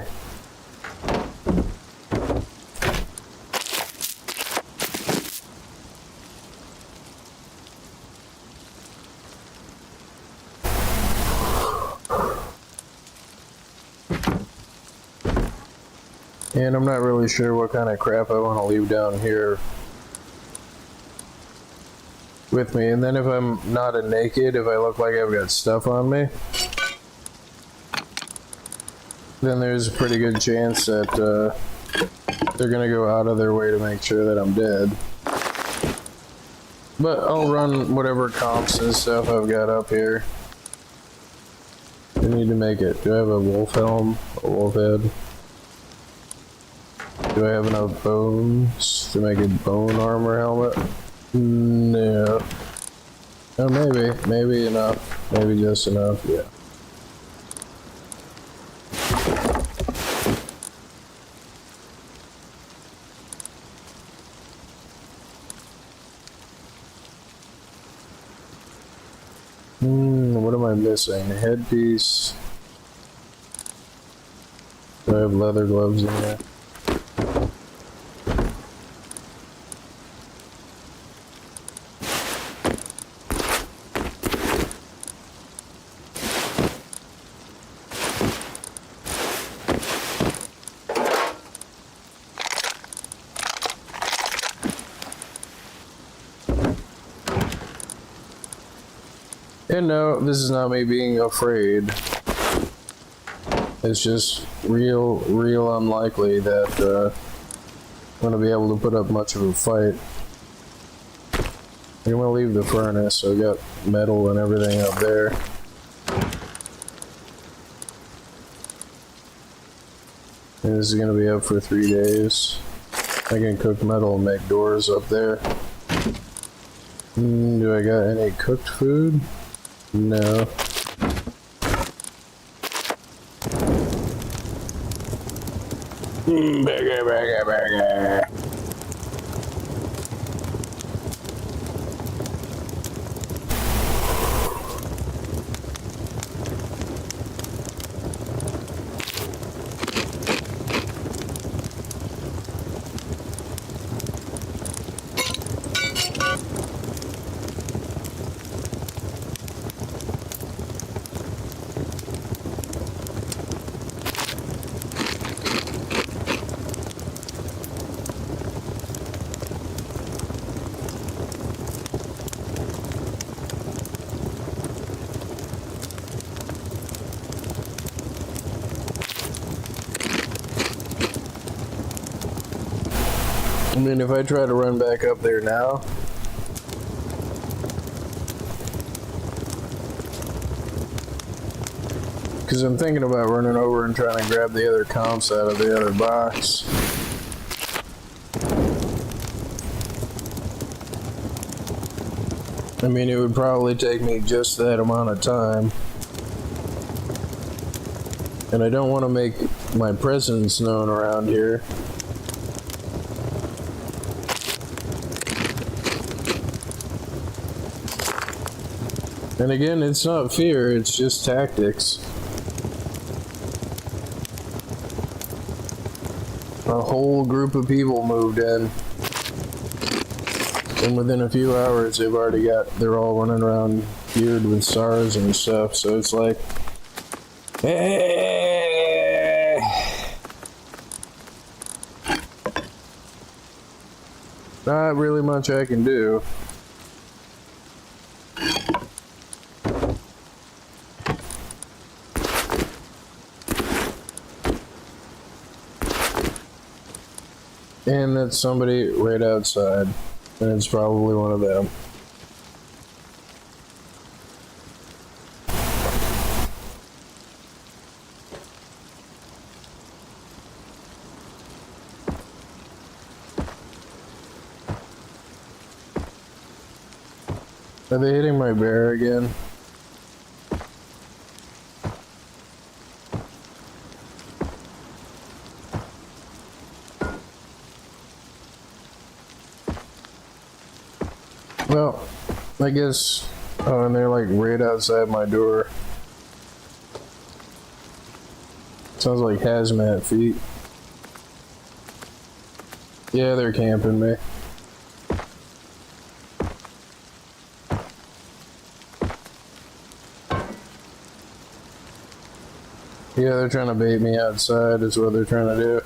And I'm not really sure what kind of crap I want to leave down here with me. And then if I'm not a naked, if I look like I've got stuff on me, then there's a pretty good chance that they're gonna go out of their way to make sure that I'm dead. But I'll run whatever comps and stuff I've got up here. I need to make it. Do I have a wolf helm? A wolf head? Do I have enough bones to make a bone armor helmet? No. Oh, maybe enough. Maybe just enough, yeah. What am I missing? A headpiece. Do I have leather gloves in there? And no, this is not me being afraid. It's just real unlikely that I'm gonna be able to put up much of a fight. I'm gonna leave the furnace, so I got metal and everything up there. And this is gonna be up for 3 days. I can cook metal and make doors up there. Do I got any cooked food? No. Burger. I mean, if I try to run back up there now, because I'm thinking about running over and trying to grab the other comps out of the other box. I mean, it would probably take me just that amount of time. And I don't want to make my presence known around here. And again, it's not fear, it's just tactics. A whole group of people moved in. And within a few hours, they're all running around geared with SARs and stuff, so it's like, not really much I can do. And that's somebody right outside. And it's probably one of them. Are they hitting my bear again? Well, I guess. Oh, and they're like right outside my door. Sounds like hazmat feet. Yeah, they're camping me. Yeah, they're trying to bait me outside is what they're trying to do.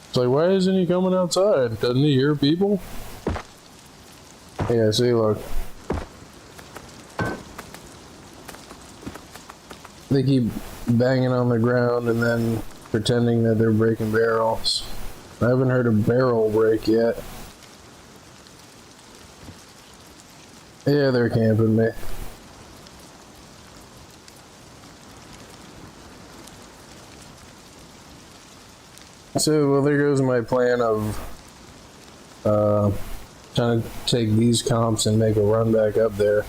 It's like, why isn't he coming outside? Doesn't he hear people? Yeah, see, look. They keep banging on the ground and then pretending that they're breaking barrels. I haven't heard a barrel break yet. Yeah, they're camping me. So, well, there goes my plan of trying to take these comps and make a run back up there.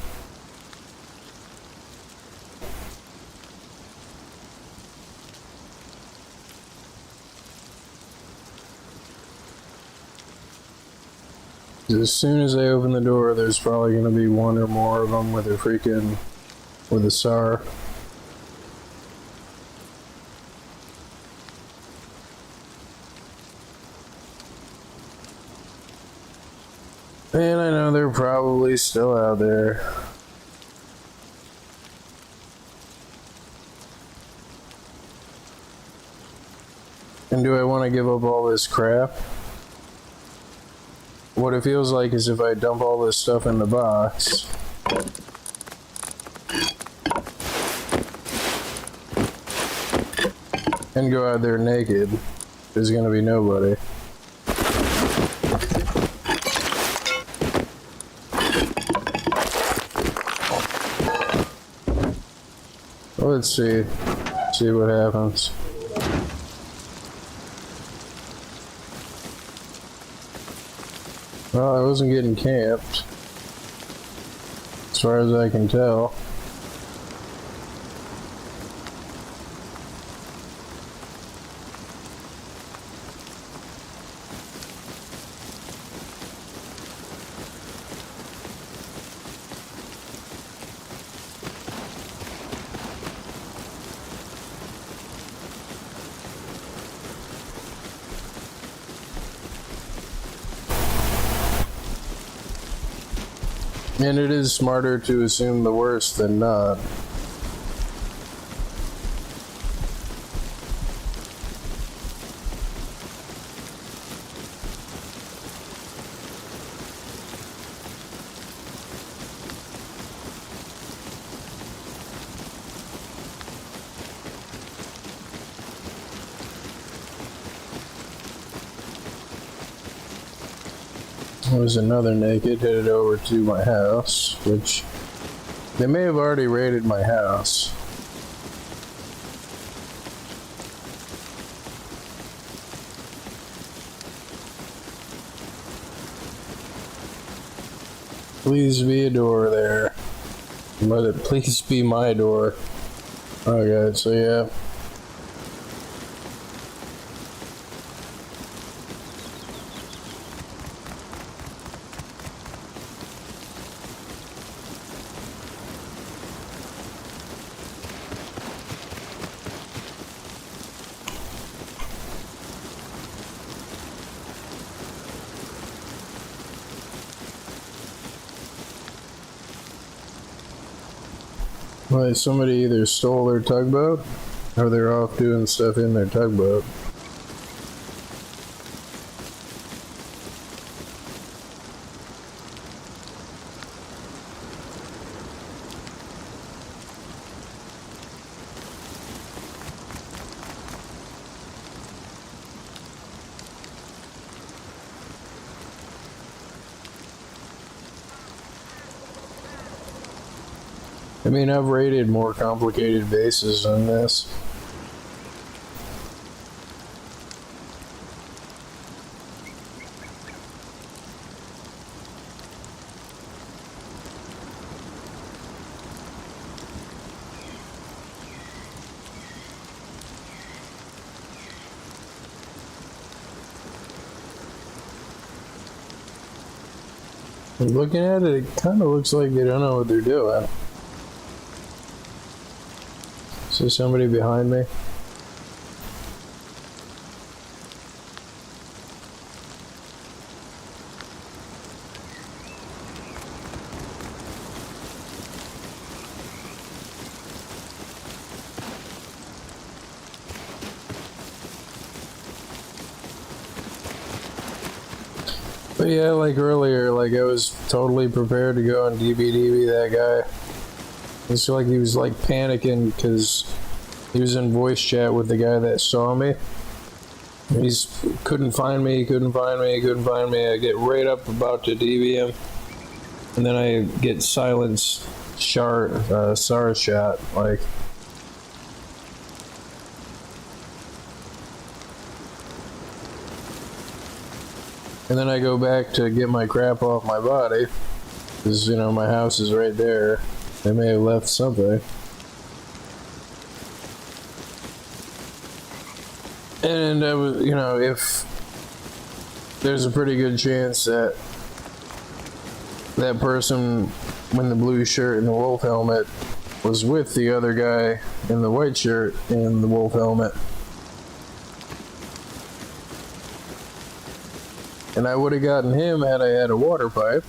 As soon as I open the door, there's probably going to be one or more of them with a SAR. And I know they're probably still out there. And do I want to give up all this crap? What it feels like is if I dump all this stuff in the box, and go out there naked, there's gonna be nobody. Let's see what happens. Well, I wasn't getting camped, as far as I can tell. And it is smarter to assume the worst than not. There's another naked headed over to my house, which they may have already raided my house. Please be a door there. Let it please be my door. Okay, so yeah. Well, somebody either stole their tugboat, or they're off doing stuff in their tugboat. I mean, I've raided more complicated bases than this. Looking at it, it kind of looks like they don't know what they're doing. Is there somebody behind me? But yeah, like earlier, like I was totally prepared to go on DBDB that guy. It's like he was like panicking because he was in voice chat with the guy that saw me. He's couldn't find me, couldn't find me, couldn't find me. I get right up about to DB him, and then I get silenced SAR shot, like. And then I go back to get my crap off my body, because, you know, my house is right there. They may have left something. And, you know, if there's a pretty good chance that that person in the blue shirt and the wolf helmet was with the other guy in the white shirt and the wolf helmet. And I would have gotten him had I had a water pipe.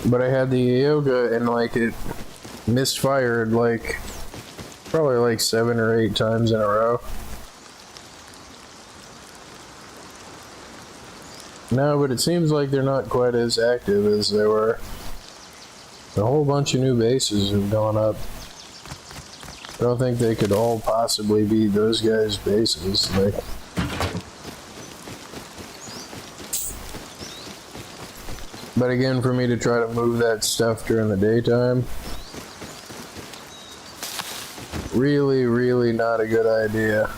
But I had the yoga and like it misfired like probably like 7 or 8 times in a row. No, but it seems like they're not quite as active as they were. A whole bunch of new bases have gone up. I don't think they could all possibly be those guys' bases. Like, but again, for me to try to move that stuff during the daytime, really, really not a good idea.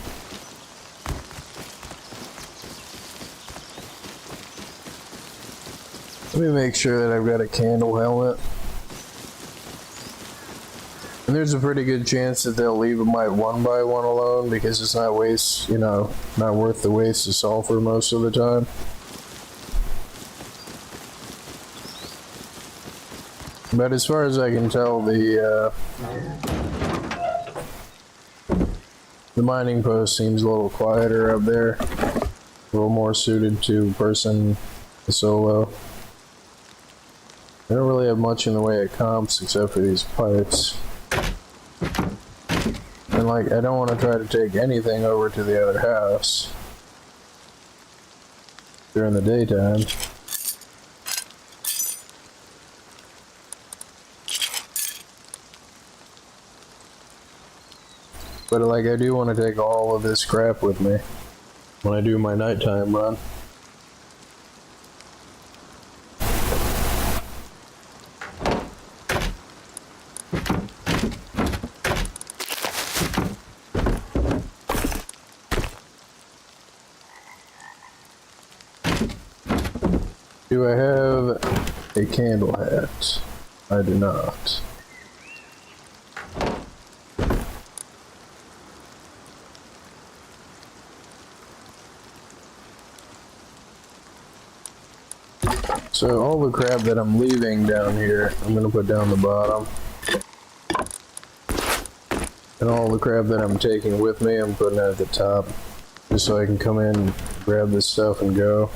Let me make sure that I've got a candle helmet. And there's a pretty good chance that they'll leave my 1x1 alone because it's not not worth the waste of sulfur most of the time. But as far as I can tell, the mining post seems a little quieter up there, a little more suited to person solo. I don't really have much in the way of comps except for these pipes. And like, I don't want to try to take anything over to the other house during the daytime. But like, I do want to take all of this crap with me when I do my nighttime run. Do I have a candle hat? I do not. So all the crap that I'm leaving down here, I'm going to put down the bottom. And all the crap that I'm taking with me, I'm putting at the top. Just so I can come in, grab this stuff and go.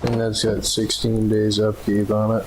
And that's got 16 days upkeep on it.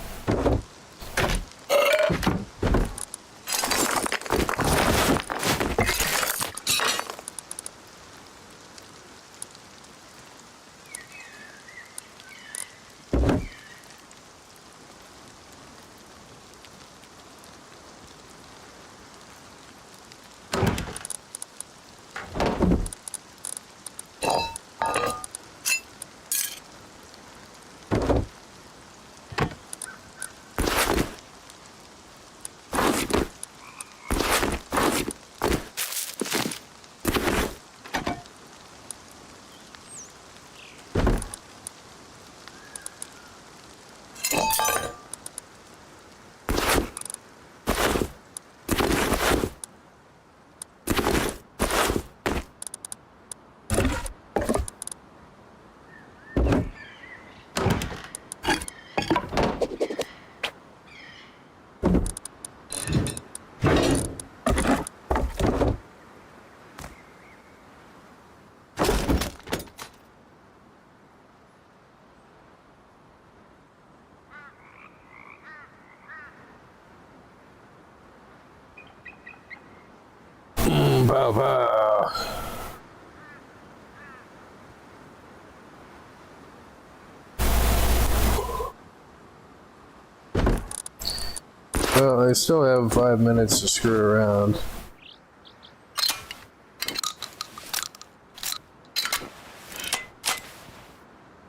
Pow pow. Well, I still have 5 minutes to screw around.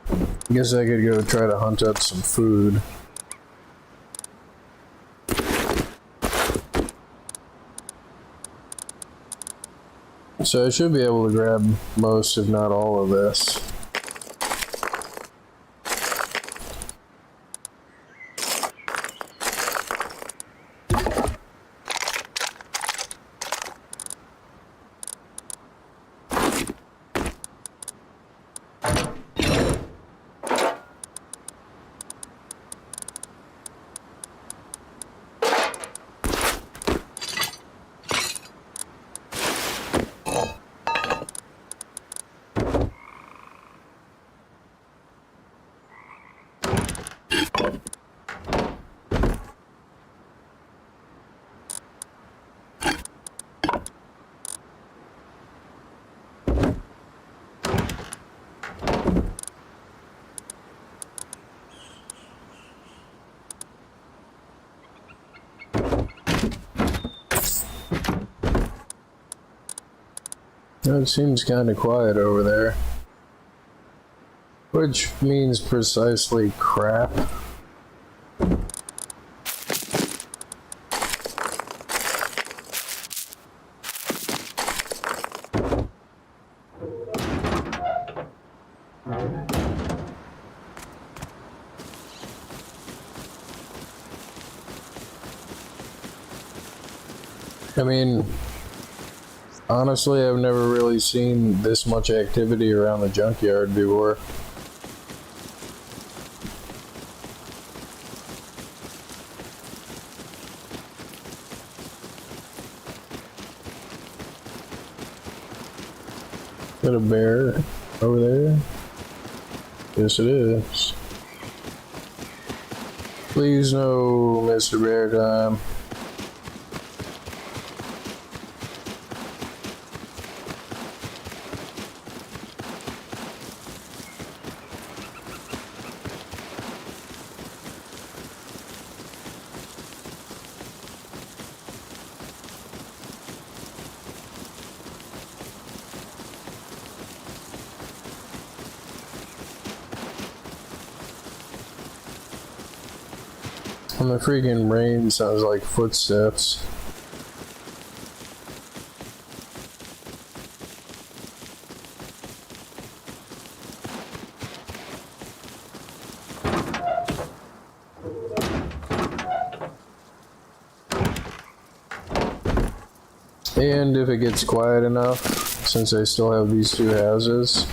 I guess I could go try to hunt up some food. So I should be able to grab most, if not all of this. It seems kind of quiet over there. Which means precisely crap. I mean, honestly, I've never really seen this much activity around the junkyard before. Is that a bear over there? Yes, it is. Please no, Mr. Bear Time. And the freaking rain sounds like footsteps. And if it gets quiet enough, since I still have these two houses,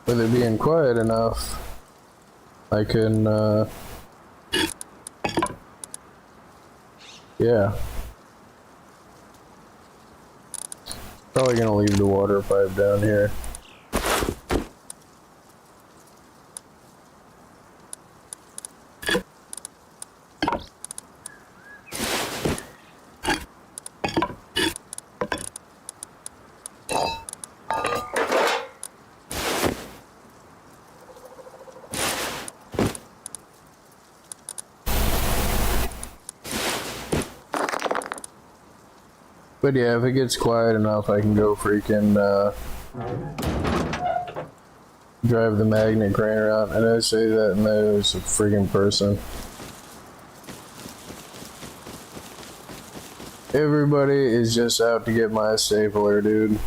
with it being quiet enough, I can, yeah. Probably gonna leave the water pipe down here. But yeah, if it gets quiet enough, I can go freaking, drive the magnet crane around. And I say that, and there's a freaking person. Everybody is just out to get my stapler, dude.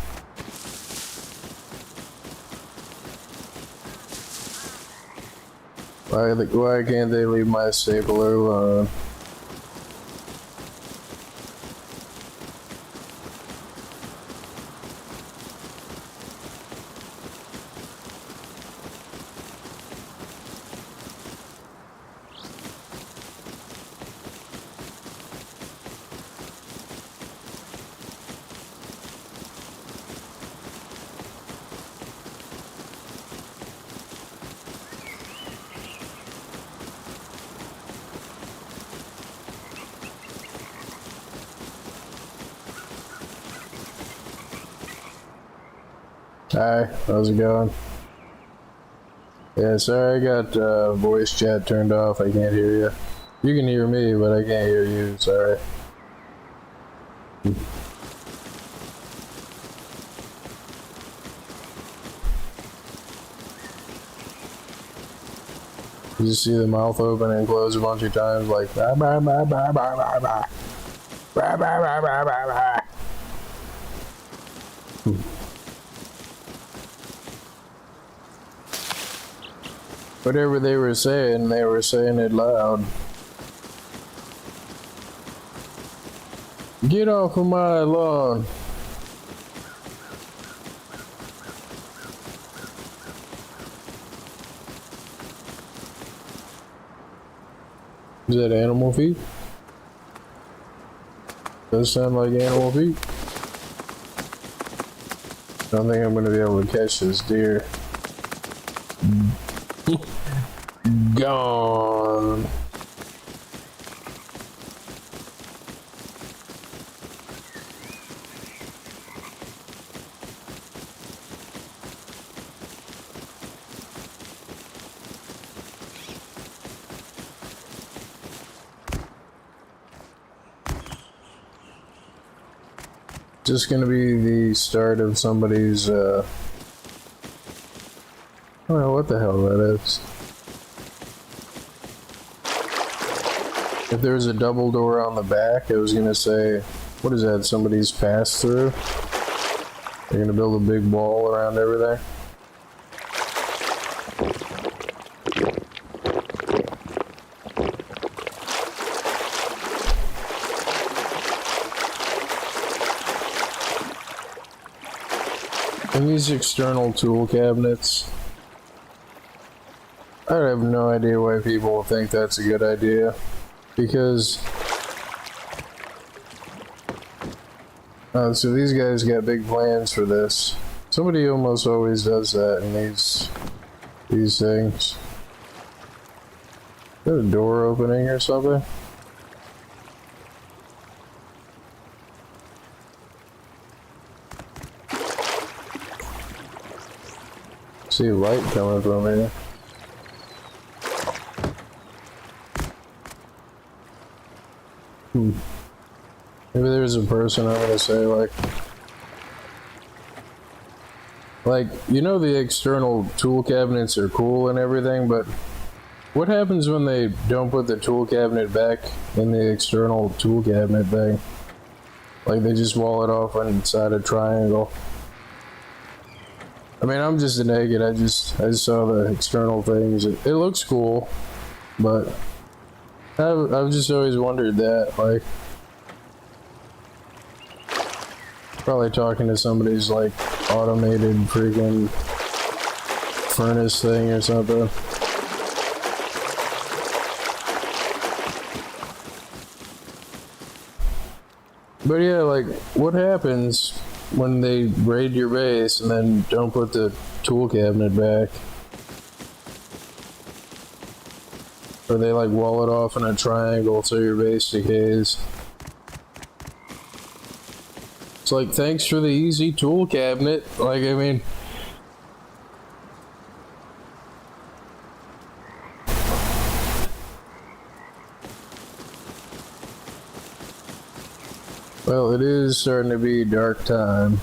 Why can't they leave my stapler alone? Hi, how's it going? Yeah, sorry, I got voice chat turned off. I can't hear you. You can hear me, but I can't hear you. Sorry. You just see the mouth open and close a bunch of times, like bah, bah, bah, bah, bah, bah, bah. Bah, bah, bah, bah, bah, bah. Whatever they were saying it loud. Get off of my lawn. Is that animal feet? Does sound like animal feet. I don't think I'm gonna be able to catch this deer. Gone. Just gonna be the start of somebody's, I don't know what the hell that is. If there's a double door on the back, I was gonna say, what is that, somebody's pass through? They're gonna build a big wall around everything. And these external tool cabinets, I have no idea why people think that's a good idea, because so these guys got big plans for this. Somebody almost always does that in these things. Is that a door opening or something? See light coming from here. Maybe there's a person I'm gonna say like, you know, the external tool cabinets are cool and everything, but what happens when they don't put the tool cabinet back in the external tool cabinet thing? Like they just wall it off inside a triangle. I mean, I'm just naked. I just saw the external things. It looks cool, but I've just always wondered that. Like, probably talking to somebody's like automated freaking furnace thing or something. But yeah, like, what happens when they raid your base and then don't put the tool cabinet back? Or they like wall it off in a triangle so your base decays. It's like, thanks for the easy tool cabinet. Like, I mean, well, it is starting to be dark time.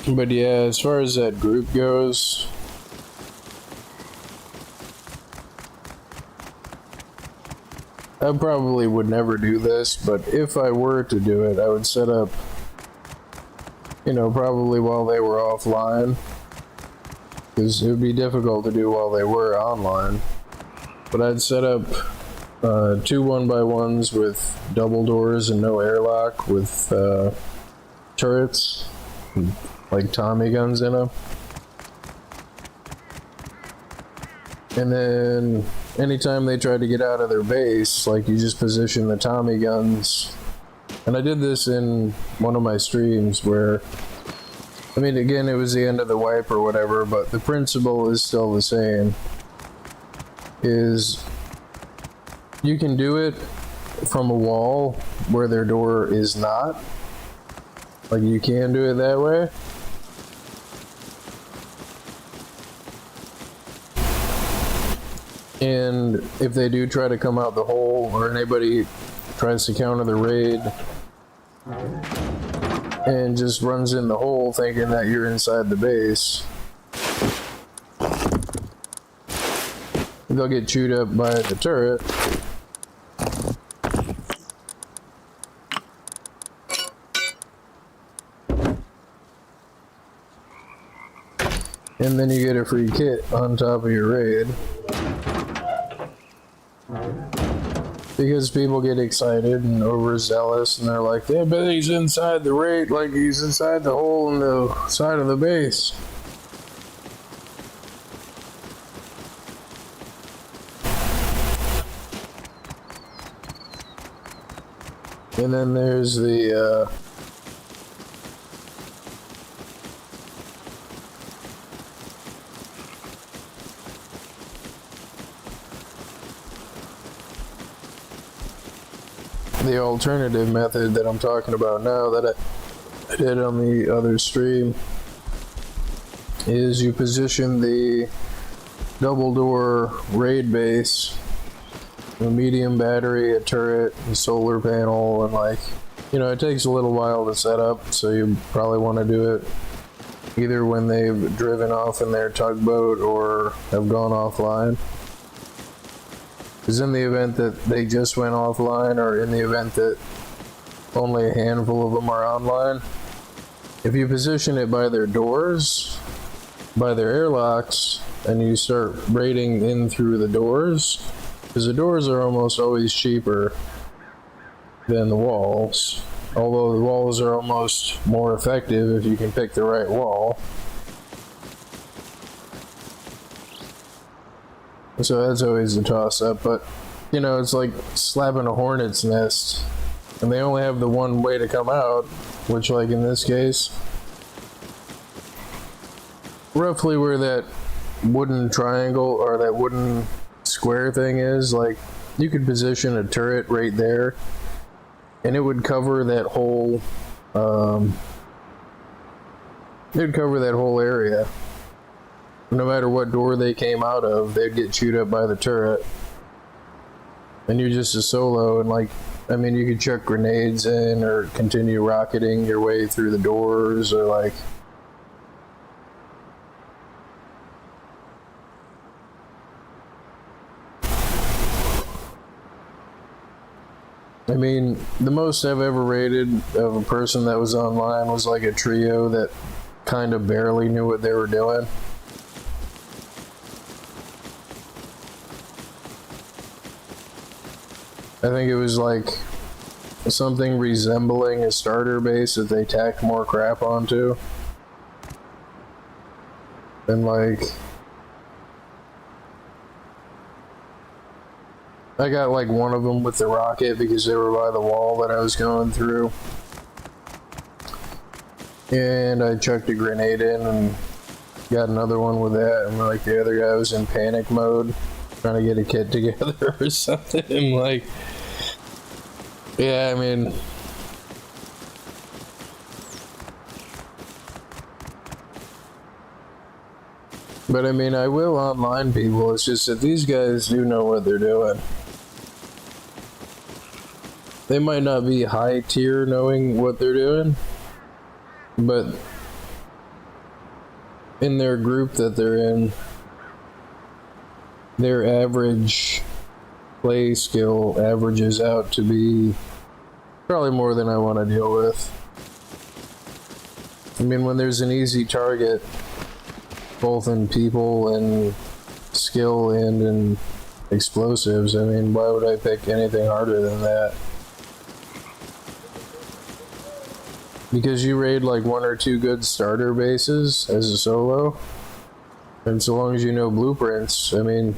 But yeah, as far as that group goes, I probably would never do this, but if I were to do it, I would set up, you know, probably while they were offline, because it would be difficult to do while they were online. But I'd set up two 1x1s with double doors and no airlock with turrets, like Tommy guns in them. And then anytime they tried to get out of their base, like you just position the Tommy guns. And I did this in one of my streams where, I mean, again, it was the end of the wipe or whatever, but the principle is still the same. Is you can do it from a wall where their door is not. Like you can do it that way. And if they do try to come out the hole, or anybody tries to counter the raid and just runs in the hole thinking that you're inside the base, they'll get chewed up by the turret. And then you get a free kit on top of your raid. Because people get excited and overzealous and they're like, I bet he's inside the raid, like he's inside the hole in the side of the base. And then there's the alternative method that I'm talking about now that I did on the other stream is you position the double door raid base, a medium battery, a turret, a solar panel, and like, you know, it takes a little while to set up, so you probably want to do it either when they've driven off in their tugboat or have gone offline. Because in the event that they just went offline, or in the event that only a handful of them are online, if you position it by their doors, by their airlocks, and you start raiding in through the doors, because the doors are almost always cheaper than the walls, although the walls are almost more effective if you can pick the right wall. So that's always a toss-up, but, you know, it's like slapping a hornet's nest, and they only have the one way to come out, which, like in this case, roughly where that wooden triangle or that wooden square thing is, like, you could position a turret right there, and it would cover that whole, it would cover that whole area. No matter what door they came out of, they'd get chewed up by the turret. And you're just a solo, and like, I mean, you could chuck grenades in or continue rocketing your way through the doors, or like, I mean, the most I've ever rated of a person that was online was like a trio that kind of barely knew what they were doing. I think it was like something resembling a starter base that they tacked more crap onto. And like, I got like one of them with the rocket because they were by the wall that I was going through. And I chucked a grenade in and got another one with that, and like the other guy was in panic mode, trying to get a kit together or something. And like, yeah, I mean, but I mean, I will online people. It's just that these guys do know what they're doing. They might not be high tier knowing what they're doing, but in their group that they're in, their average play skill averages out to be probably more than I want to deal with. I mean, when there's an easy target, both in people and skill and in explosives. I mean, why would I pick anything harder than that? Because you raid like 1 or 2 good starter bases as a solo, and so long as you know blueprints, I mean,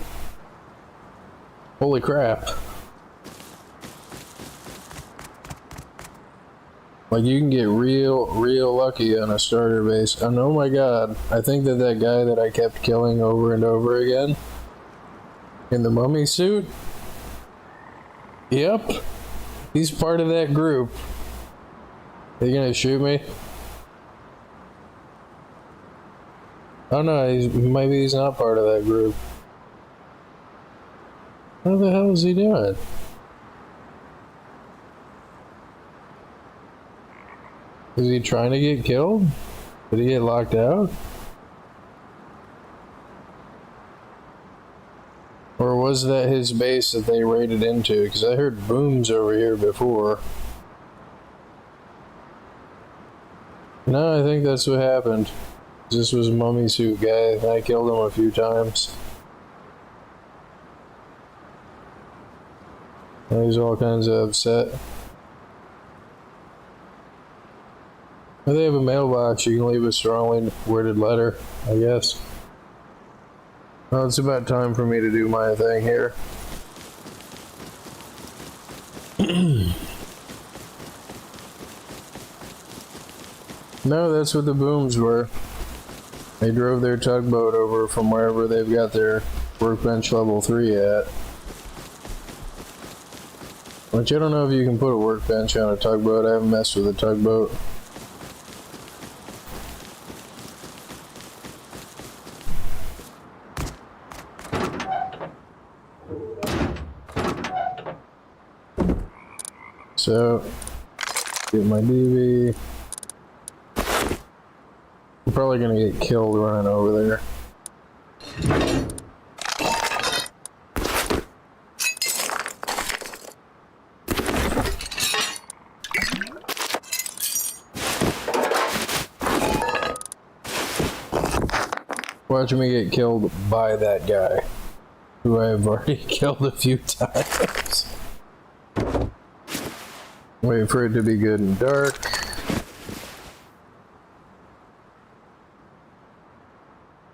holy crap. Like, you can get real lucky on a starter base. And oh my god, I think that guy that I kept killing over and over again in the mummy suit, yep, he's part of that group. Are you gonna shoot me? Oh no, maybe he's not part of that group. What the hell is he doing? Is he trying to get killed? Did he get locked out? Or was that his base that they raided into? Because I heard booms over here before. No, I think that's what happened. This was a mummy suit guy. I killed him a few times. Now he's all kinds of upset. Well, they have a mailbox. You can leave a strongly worded letter, I guess. Well, it's about time for me to do my thing here. No, that's what the booms were. They drove their tugboat over from wherever they've got their workbench level 3 at. Which I don't know if you can put a workbench on a tugboat. I haven't messed with a tugboat. So, get my DV. I'm probably gonna get killed running over there. Watch me get killed by that guy, who I have already killed a few times. Wait for it to be good and dark.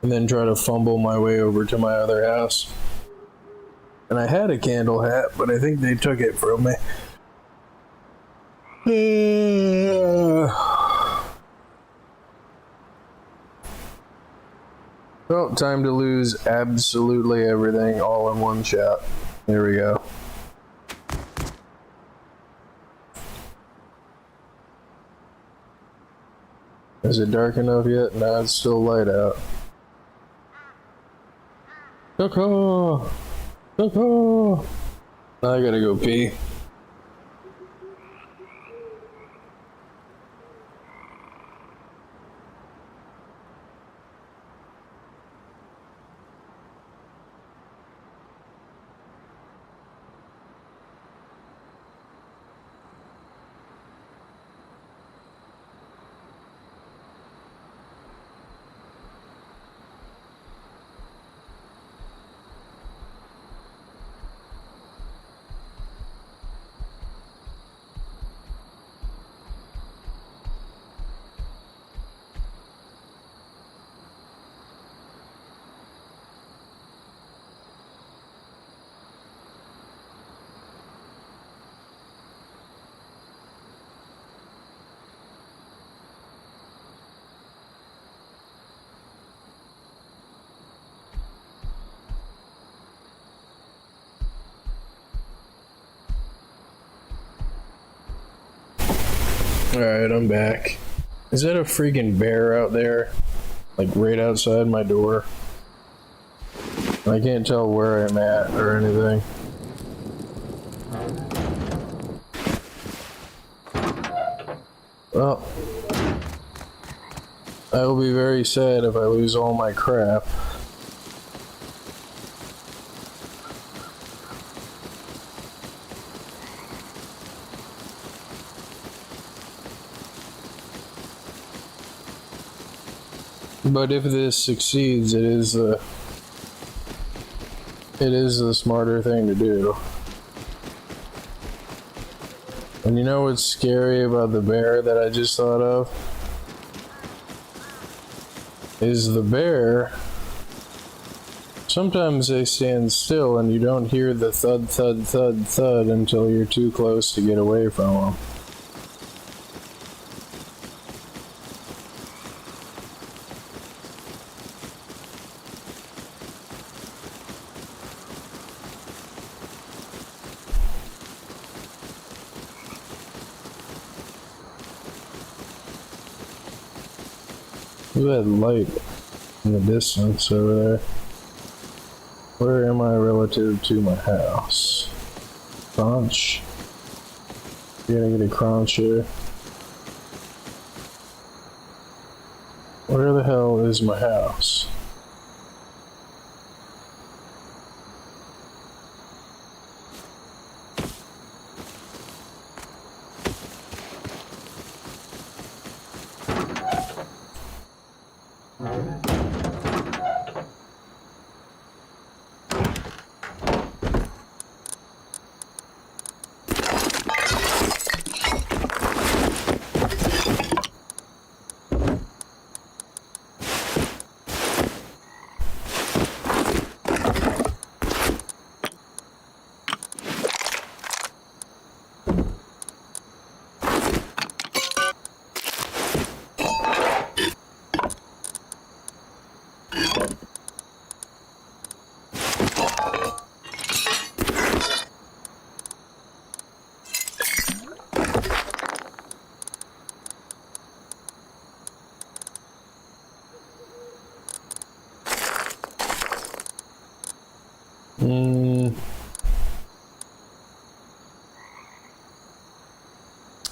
And then try to fumble my way over to my other house. And I had a candle hat, but I think they took it from me. Well, time to lose absolutely everything all in one shot. There we go. Is it dark enough yet? No, it's still light out. Coco! Coco! Now I gotta go pee. Alright, I'm back. Is that a freaking bear out there? Like right outside my door? I can't tell where I'm at or anything. Well, I will be very sad if I lose all my crap. But if this succeeds, it is It is the smarter thing to do. And you know what's scary about the bear that I just thought of? Is the bear, sometimes they stand still and you don't hear the thud, thud, thud, thud until you're too close to get away from them. Look at that light in the distance over there. Where am I relative to my house? Crunch. You're gonna get a crunch here. Where the hell is my house?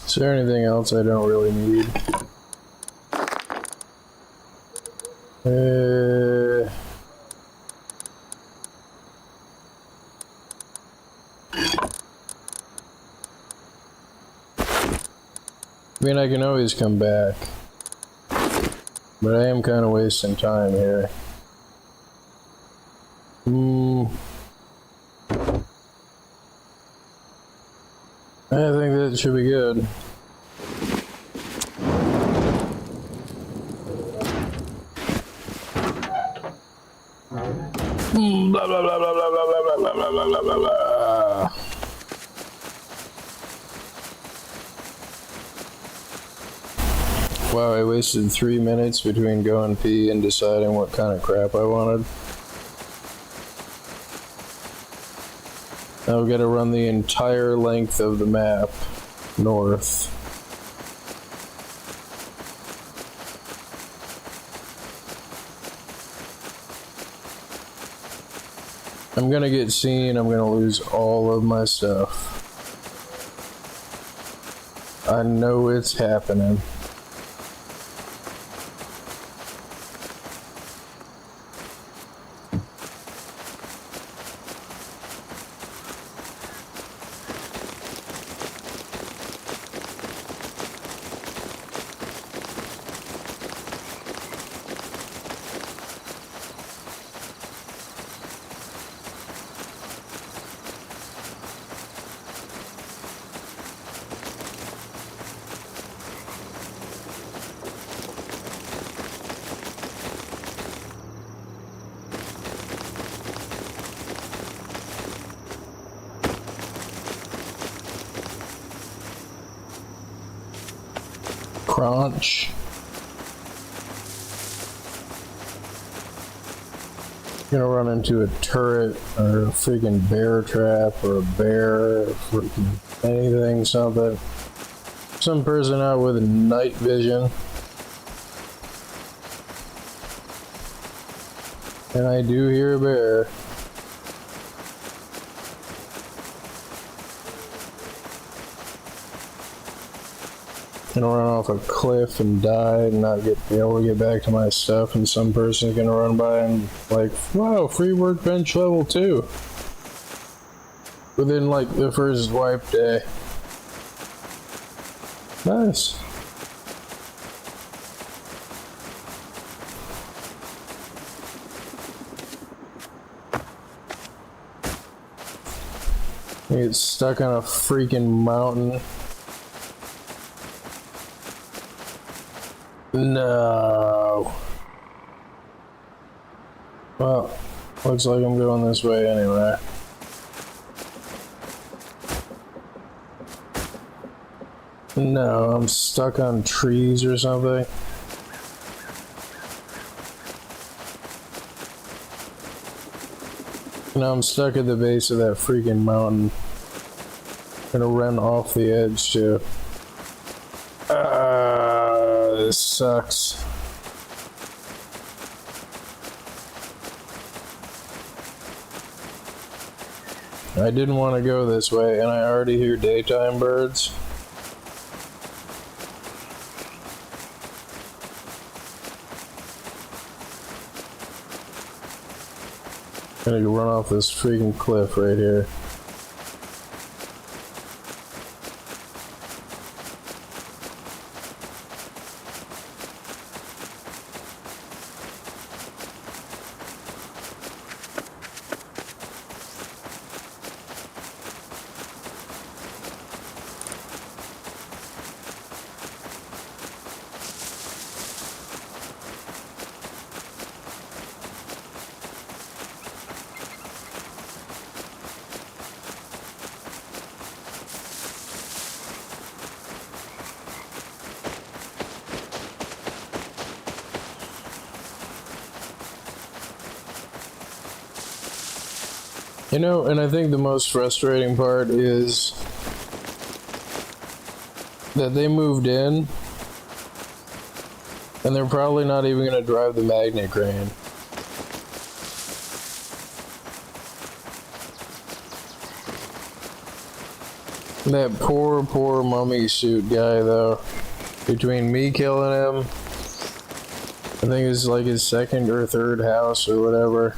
Is there anything else I don't really need? I mean, I can always come back, but I am kind of wasting time here. I think that should be good. Blah, blah, blah, blah, blah, blah, blah, blah, blah, blah, blah, blah. Wow, I wasted 3 minutes between going pee and deciding what kind of crap I wanted. Now we gotta run the entire length of the map north. I'm gonna get seen, I'm gonna lose all of my stuff. I know it's happening. Crunch. You're gonna run into a turret or a freaking bear trap or a bear or freaking anything, something. Some person out with night vision. And I do hear a bear. Gonna run off a cliff and die and not be able to get back to my stuff, and some person's gonna run by and like, wow, free workbench level 2 within like the first wipe day. Nice. I get stuck on a freaking mountain. No. Well, looks like I'm going this way anyway. No, I'm stuck on trees or something. Now I'm stuck at the base of that freaking mountain. Gonna run off the edge too. This sucks. I didn't want to go this way, and I already hear daytime birds. Gonna go run off this freaking cliff right here. You know, and I think the most frustrating part is that they moved in and they're probably not even going to drive the magnet crane. That poor mummy suit guy though. Between me killing him, I think it's like his second or third house or whatever.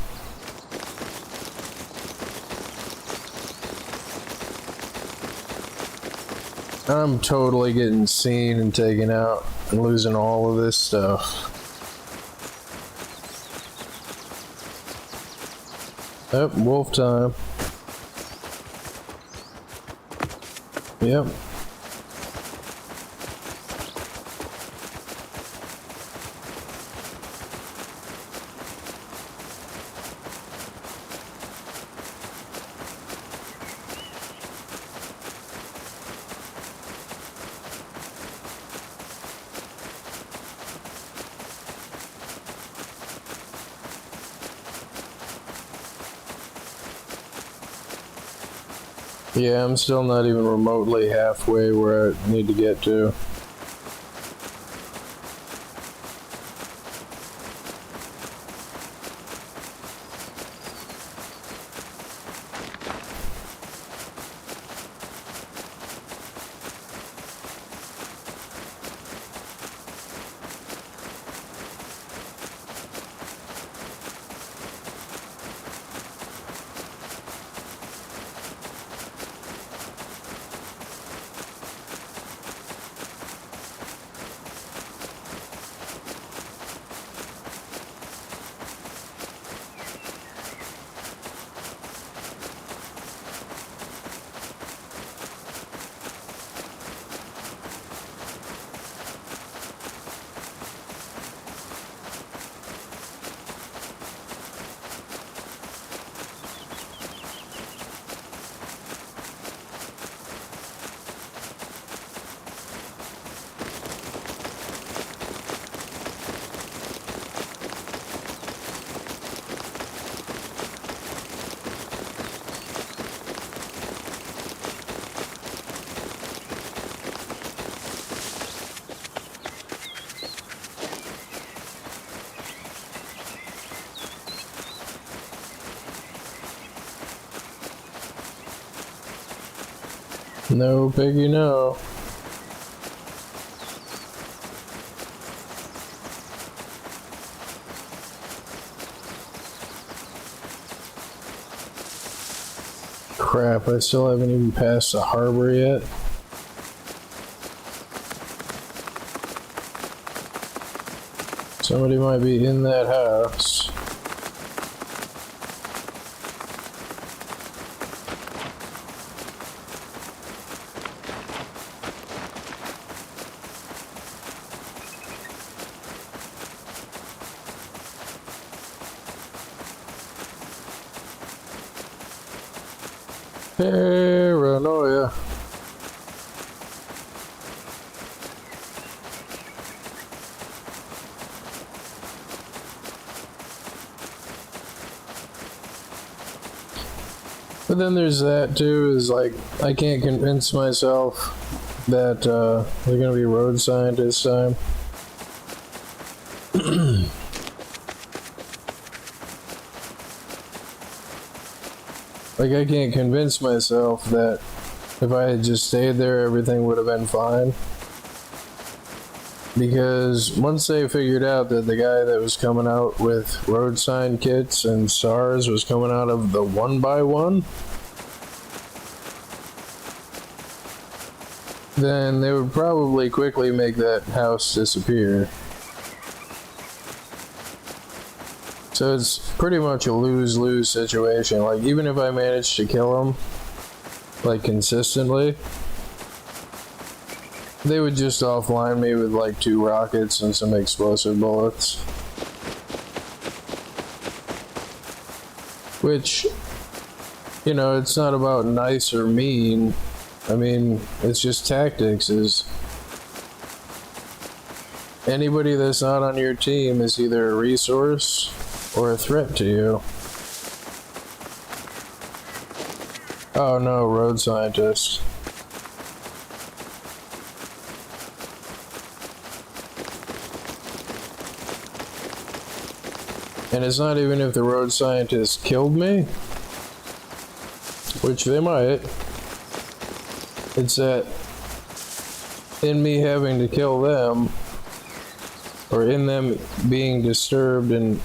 I'm totally getting seen and taken out and losing all of this stuff. Yep, wolf time. Yep. Yeah, I'm still not even remotely halfway where I need to get to. No, Piggy, no. Crap, I still haven't even passed the harbor yet. Somebody might be in that house. Paranoia. But then there's that too, is like, I can't convince myself that they're gonna be road signs this time. Like, I can't convince myself that if I had just stayed there, everything would have been fine. Because once they figured out that the guy that was coming out with road sign kits and SARS was coming out of the 1x1, then they would probably quickly make that house disappear. So it's pretty much a lose-lose situation. Like, even if I managed to kill him, like, consistently, they would just offline me with like 2 rockets and some explosive bullets. Which, you know, it's not about nice or mean. I mean, it's just tactics. Is anybody that's not on your team is either a resource or a threat to you. Oh no, road scientist. And it's not even if the road scientists killed me, which they might. It's that in me having to kill them, or in them being disturbed and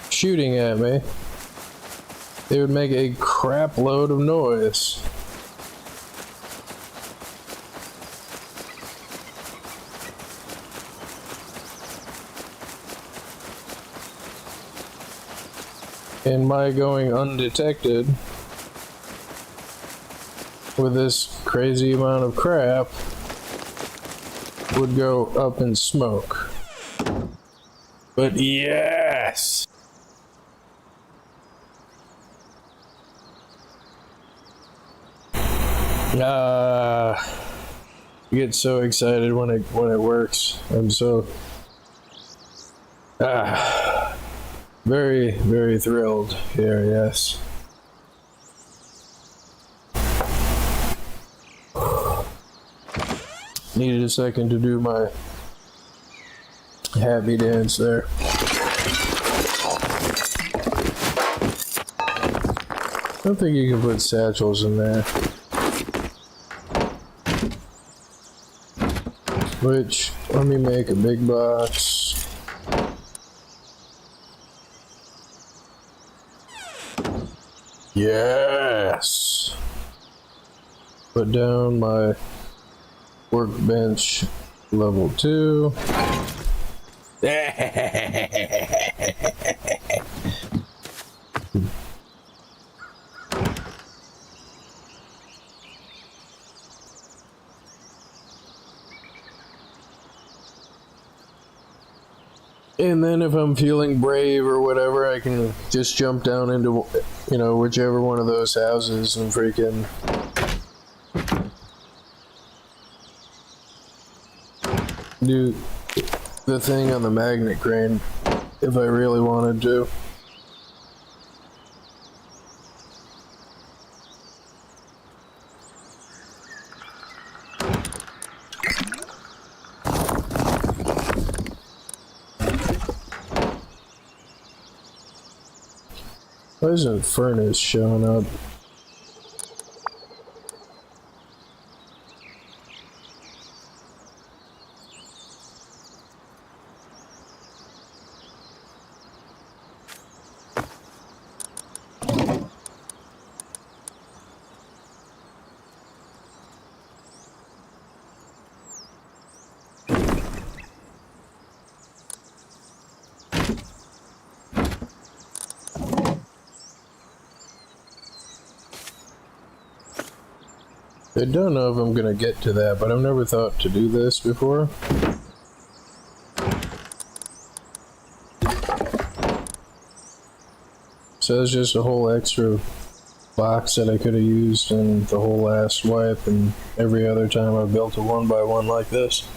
shooting at me, they would make a crap load of noise. And my going undetected with this crazy amount of crap would go up in smoke. But yes! I get so excited when it works. I'm so very, very thrilled here, yes. Needed a second to do my happy dance there. I don't think you can put satchels in there. Which, let me make a big box. Yes! Put down my workbench level 2. And then if I'm feeling brave or whatever, I can just jump down into, you know, whichever one of those houses and freaking do the thing on the magnet crane if I really wanted to. Why isn't Furnace showing up? I don't know if I'm gonna get to that, but I've never thought to do this before. So it's just a whole extra box that I could have used in the whole last wipe and every other time I've built a 1x1 like this.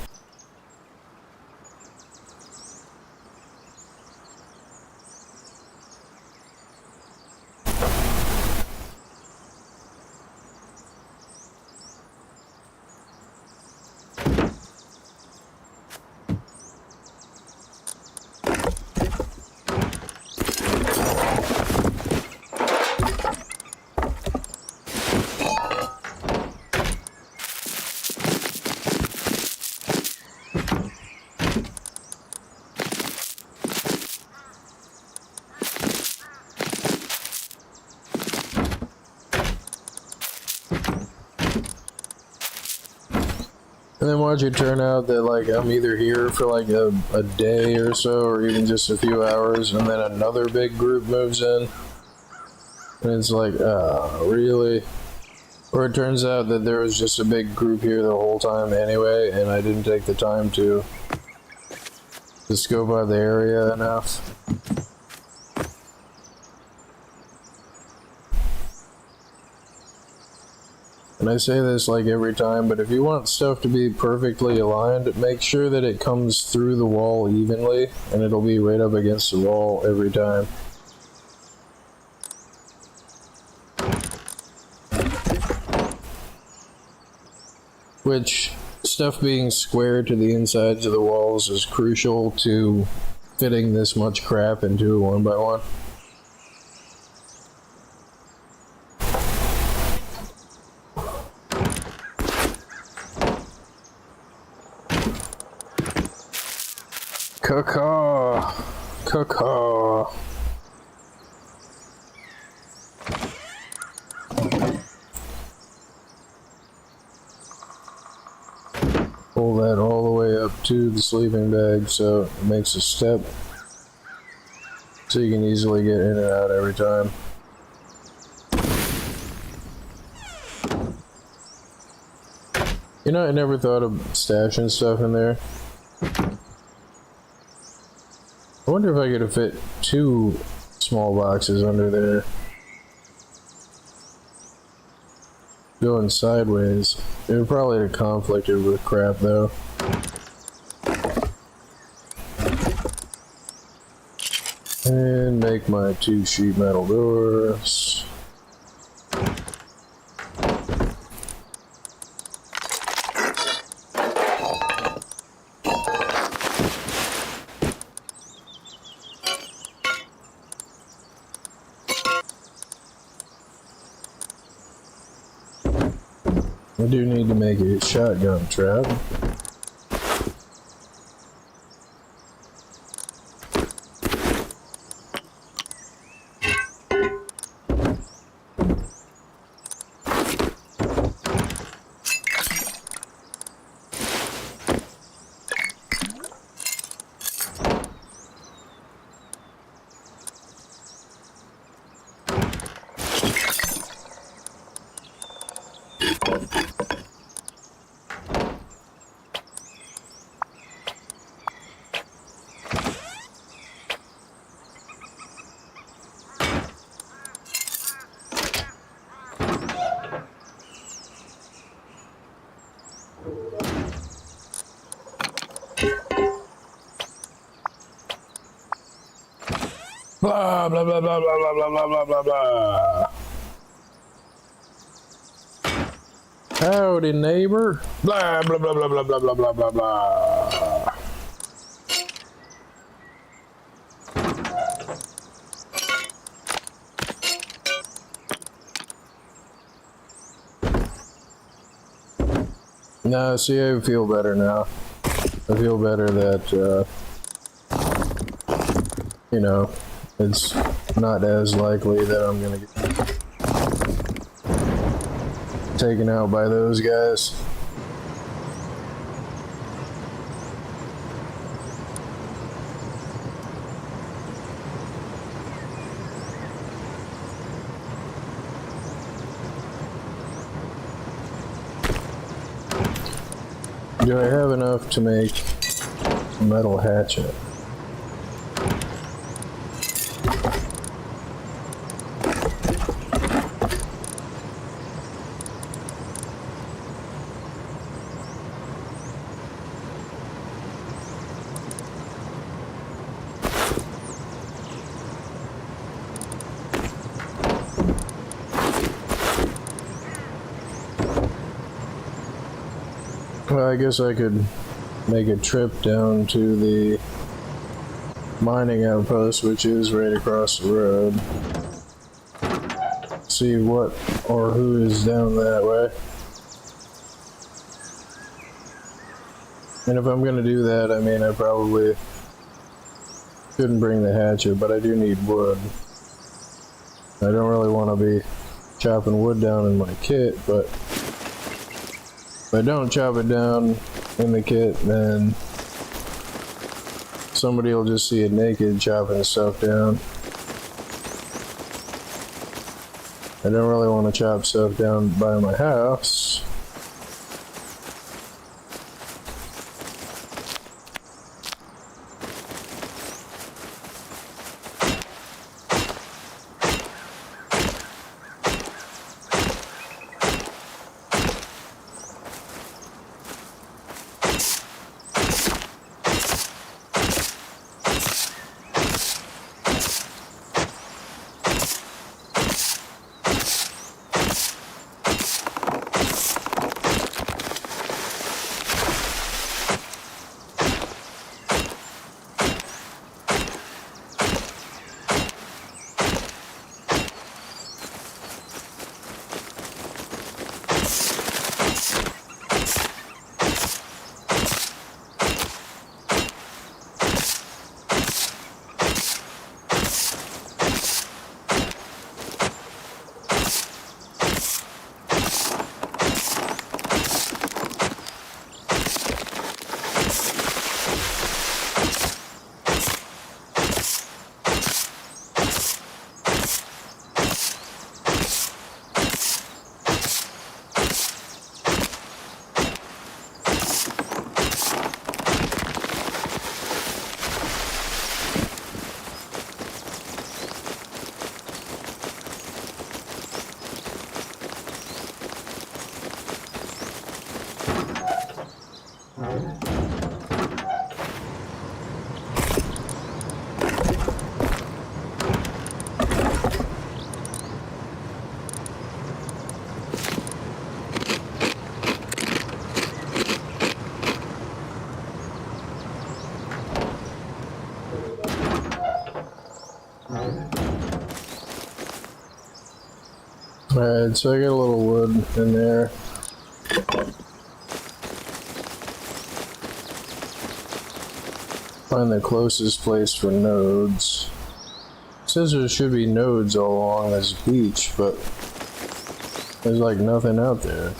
And then watch it turn out that like I'm either here for like a day or so, or even just a few hours, and then another big group moves in. And it's like, really? Or it turns out that there was just a big group here the whole time anyway, and I didn't take the time to scope out the area enough. And I say this like every time, but if you want stuff to be perfectly aligned, make sure that it comes through the wall evenly, and it'll be right up against the wall every time. Which, stuff being square to the insides of the walls is crucial to fitting this much crap into a 1x1. Caw-caw. Caw-caw. Pull that all the way up to the sleeping bag so it makes a step so you can easily get in and out every time. You know, I never thought of stashing stuff in there. I wonder if I could have fit 2 small boxes under there. Going sideways. It would probably have conflicted with crap though. And make my 2 sheet metal doors. I do need to make a shotgun trap. Blah blah blah blah blah blah blah blah blah blah. Howdy, neighbor. Blah blah blah blah blah blah blah blah blah blah. No, see, I feel better now. I feel better that, you know, it's not as likely that I'm gonna get taken out by those guys. Do I have enough to make a metal hatchet? Well, I guess I could make a trip down to the mining outpost, which is right across the road. See what or who is down that way. And if I'm gonna do that, I mean, I probably shouldn't bring the hatchet, but I do need wood. I don't really want to be chopping wood down in my kit, but if I don't chop it down in the kit, then somebody will just see it naked chopping stuff down. I don't really want to chop stuff down by my house. Alright, so I got a little wood in there. Find the closest place for nodes. It says there should be nodes all along this beach, but there's like nothing out there.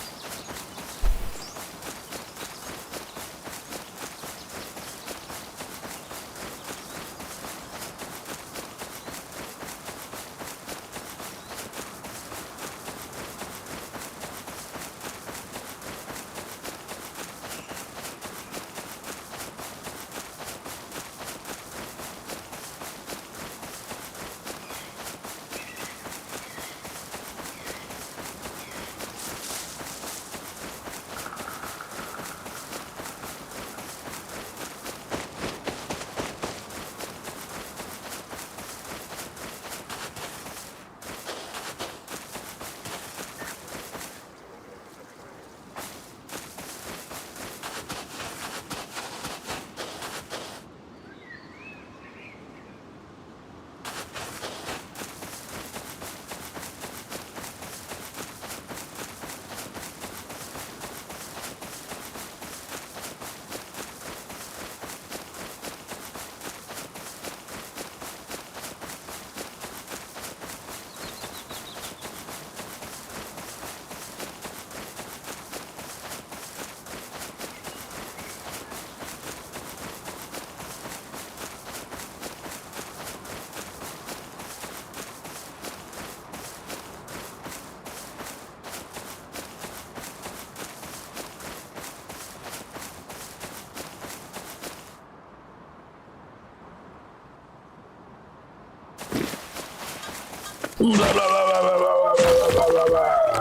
Blah, blah, blah, blah, blah, blah, blah, blah, blah.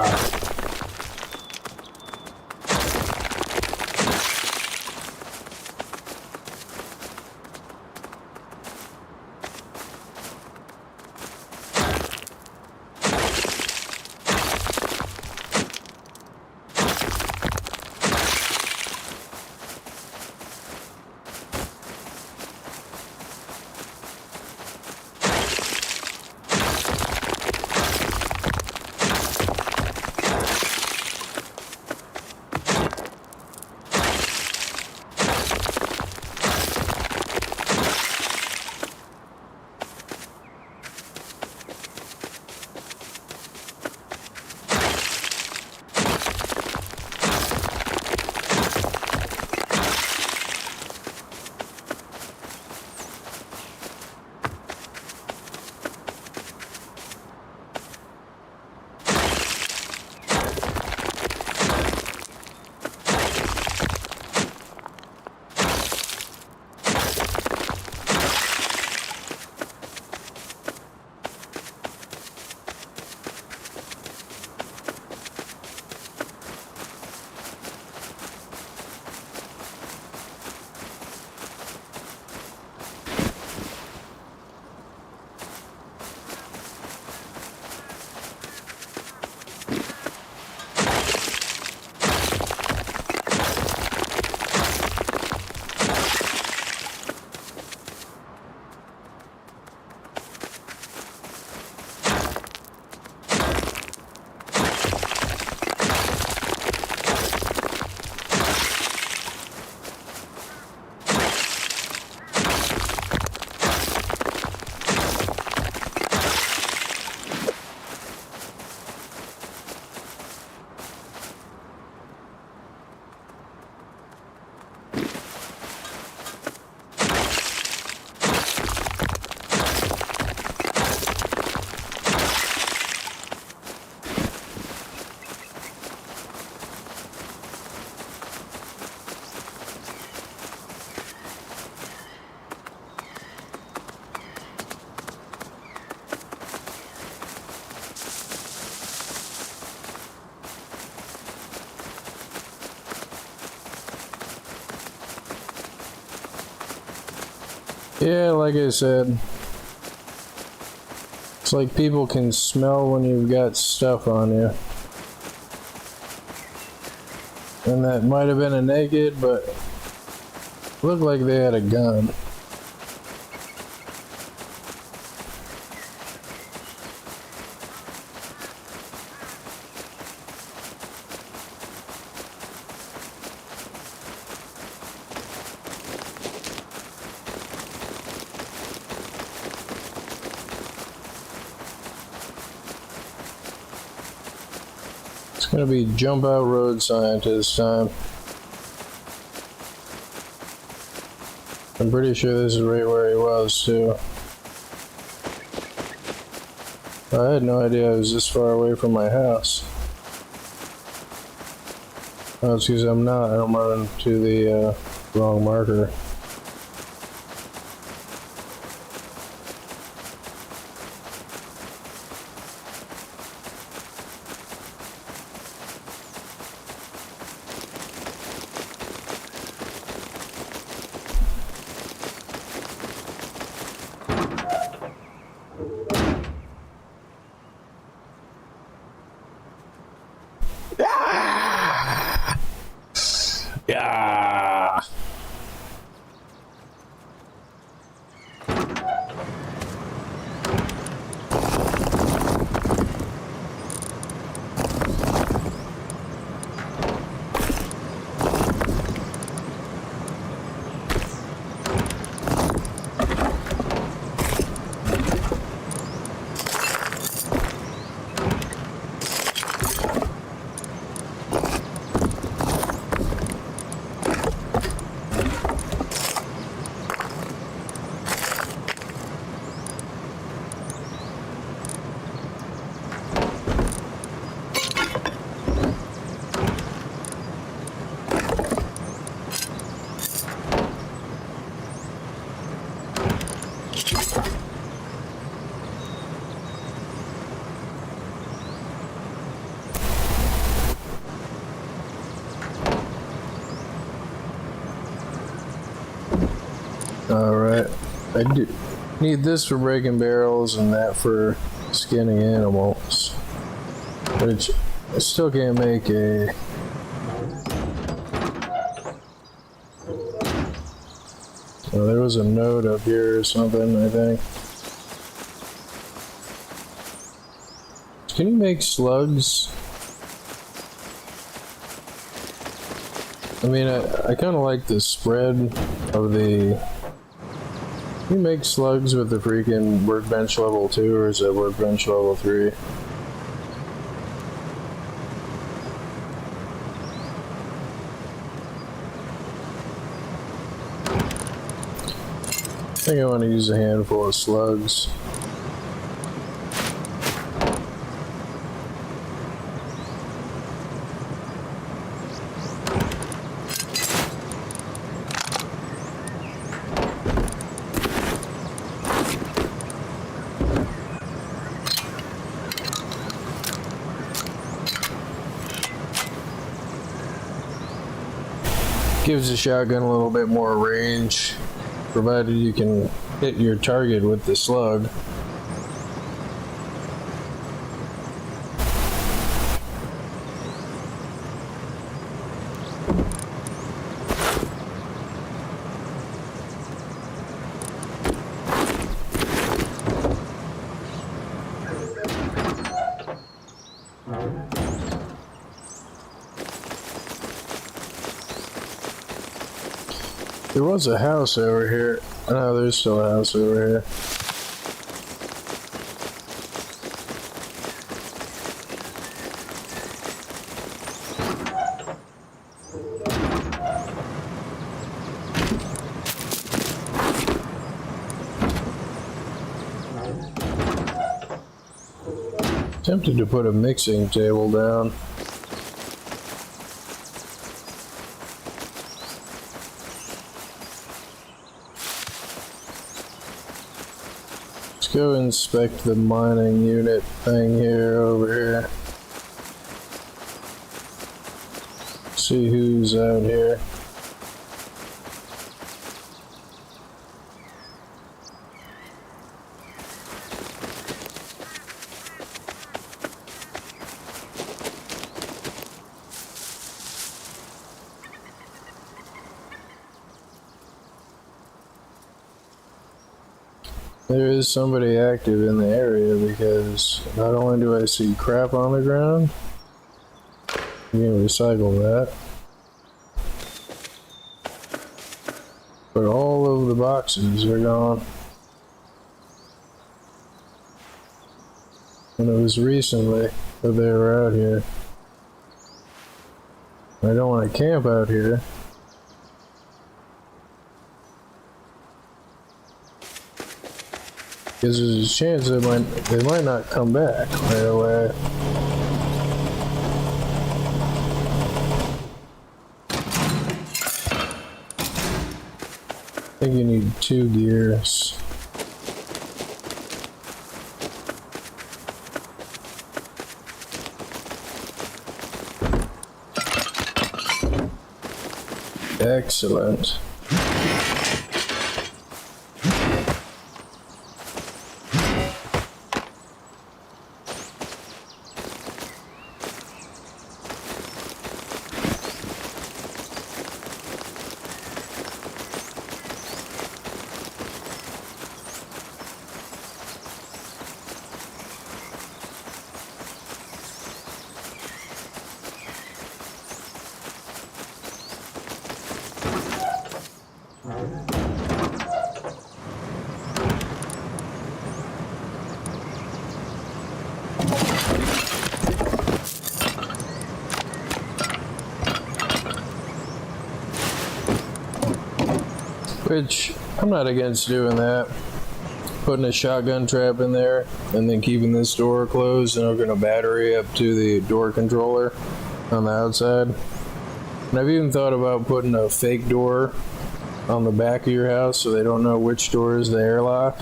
Yeah, like I said, it's like people can smell when you've got stuff on you. And that might have been a naked, but looked like they had a gun. It's gonna be jump out road scientist time. I'm pretty sure this is right where he was too. I had no idea I was this far away from my house. Oh, it's because I'm not. I'm running to the wrong marker. Yeah. Alright, I do need this for breaking barrels and that for skinning animals, which I still can't make a... Oh, there was a note up here or something, I think. Can you make slugs? I mean, I kind of like the spread of the... Can you make slugs with the freaking workbench level 2, or is it workbench level 3? I think I want to use a handful of slugs. Gives the shotgun a little bit more range, provided you can hit your target with the slug. There was a house over here. Oh, there's still a house over here. Tempted to put a mixing table down. Go inspect the mining unit thing here, over here. See who's out here. there is somebody active in the area, because not only do I see crap on the ground, you can recycle that, but all of the boxes are gone. And it was recently that they were out here. I don't want to camp out here. Because there's a chance they might not come back right away. I think you need 2 gears. Excellent. Which, I'm not against doing that. Putting a shotgun trap in there, and then keeping this door closed, and hooking a battery up to the door controller on the outside. And I've even thought about putting a fake door on the back of your house so they don't know which door is the airlock.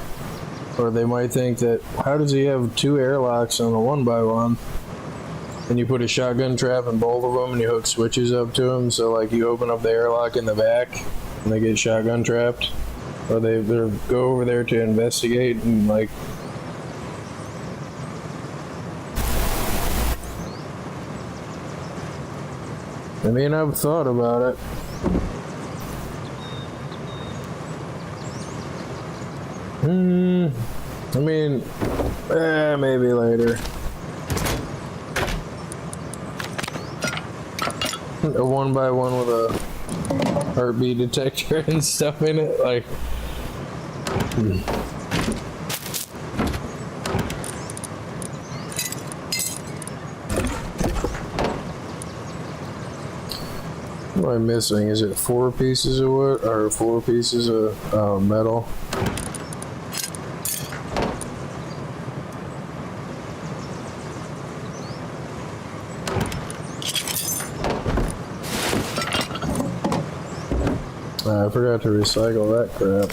Or they might think that, how does he have 2 airlocks on a 1x1? And you put a shotgun trap in both of them, and you hook switches up to them, so like you open up the airlock in the back, and they get shotgun trapped, or they go over there to investigate, and like, I mean, I've thought about it. I mean, maybe later. A 1x1 with a heartbeat detector and stuff in it, like. What am I missing? Is it 4 pieces of wood or 4 pieces of metal? I forgot to recycle that crap.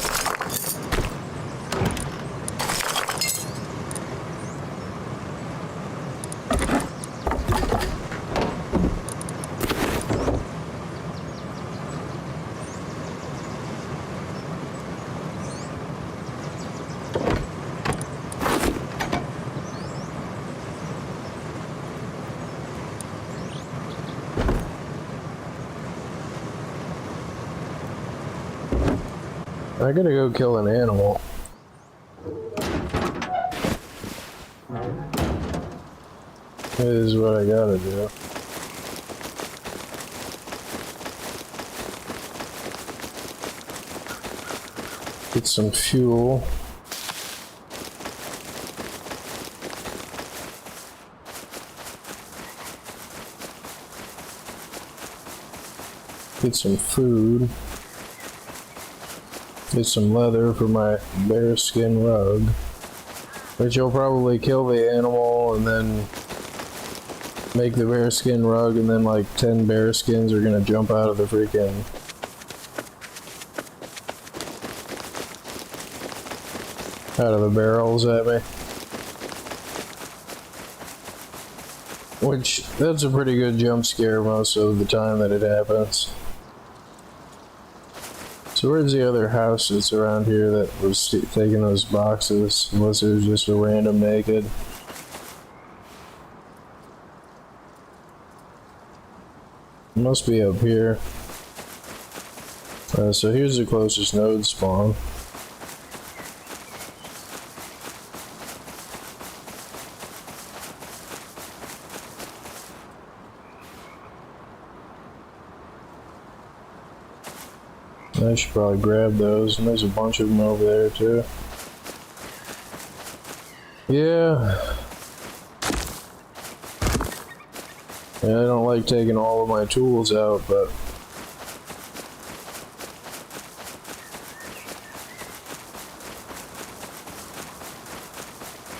I gotta go kill an animal. This is what I gotta do. Get some fuel. Get some food. Get some leather for my bearskin rug, which will probably kill the animal and then make the bearskin rug, and then like 10 bearskins are gonna jump out of the freaking out of the barrels at me. Which, that's a pretty good jump scare most of the time that it happens. So where's the other house that's around here that was taking those boxes, unless it was just a random naked? It must be up here. So here's the closest node spawn. I should probably grab those, and there's a bunch of them over there too. Yeah. Yeah, I don't like taking all of my tools out, but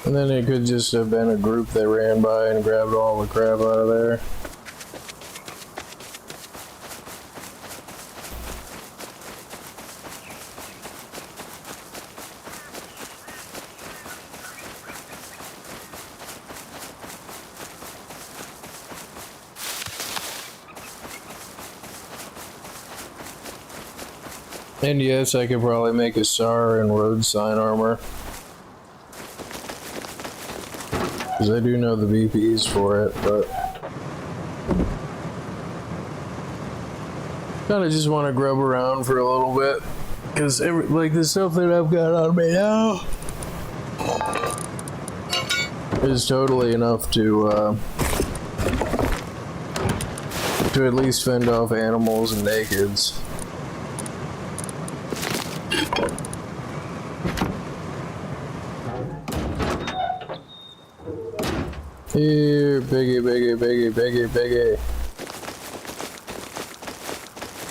and then it could just have been a group that ran by and grabbed all the crap out of there. And yes, I could probably make a SAR and road sign armor. Because I do know the VPs for it, but kind of just want to grub around for a little bit. Because like the stuff that I've got on me now is totally enough to at least fend off animals and nakeds. Here, piggy, piggy, piggy, piggy, piggy.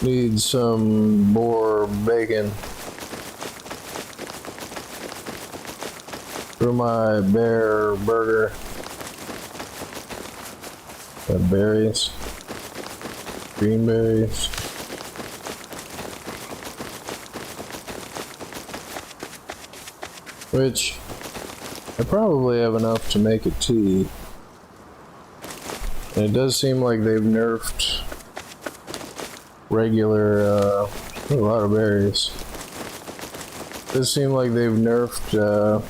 Need some more bacon for my bear burger. Got berries, green berries. Which I probably have enough to make a tea. And it does seem like they've nerfed regular, a lot of berries. It does seem like they've nerfed,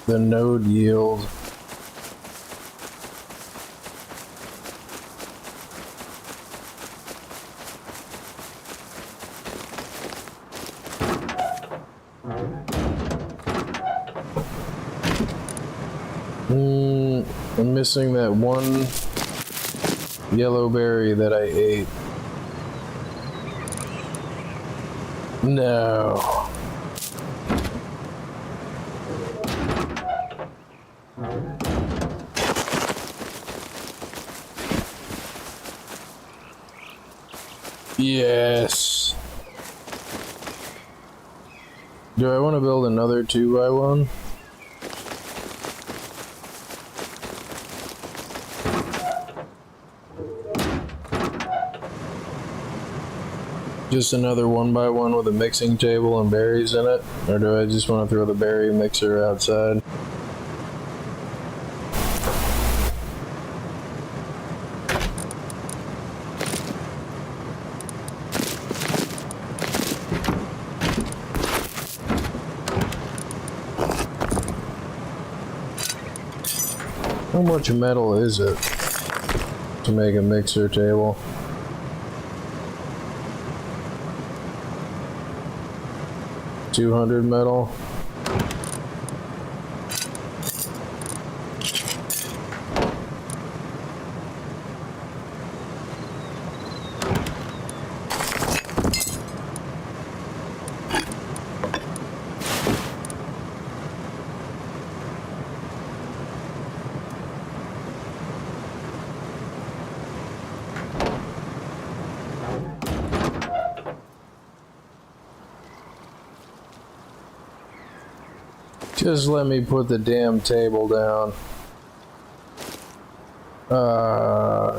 the node yield. I'm missing that one yellow berry that I ate. No. Yes. Do I want to build another 2x1? Just another 1x1 with a mixing table and berries in it? Or do I just want to throw the berry mixer outside? How much metal is it to make a mixer table? $200 metal. Just let me put the damn table down.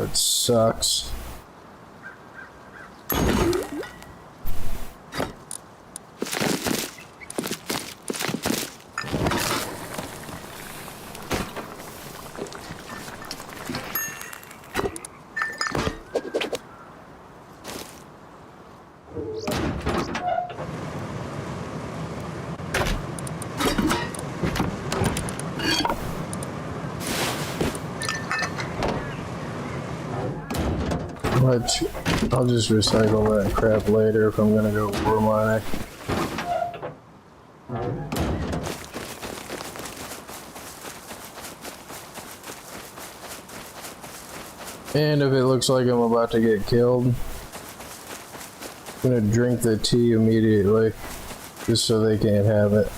It sucks. I'll just recycle that crap later if I'm gonna go ore mining. And if it looks like I'm about to get killed, I'm gonna drink the tea immediately, just so they can't have it.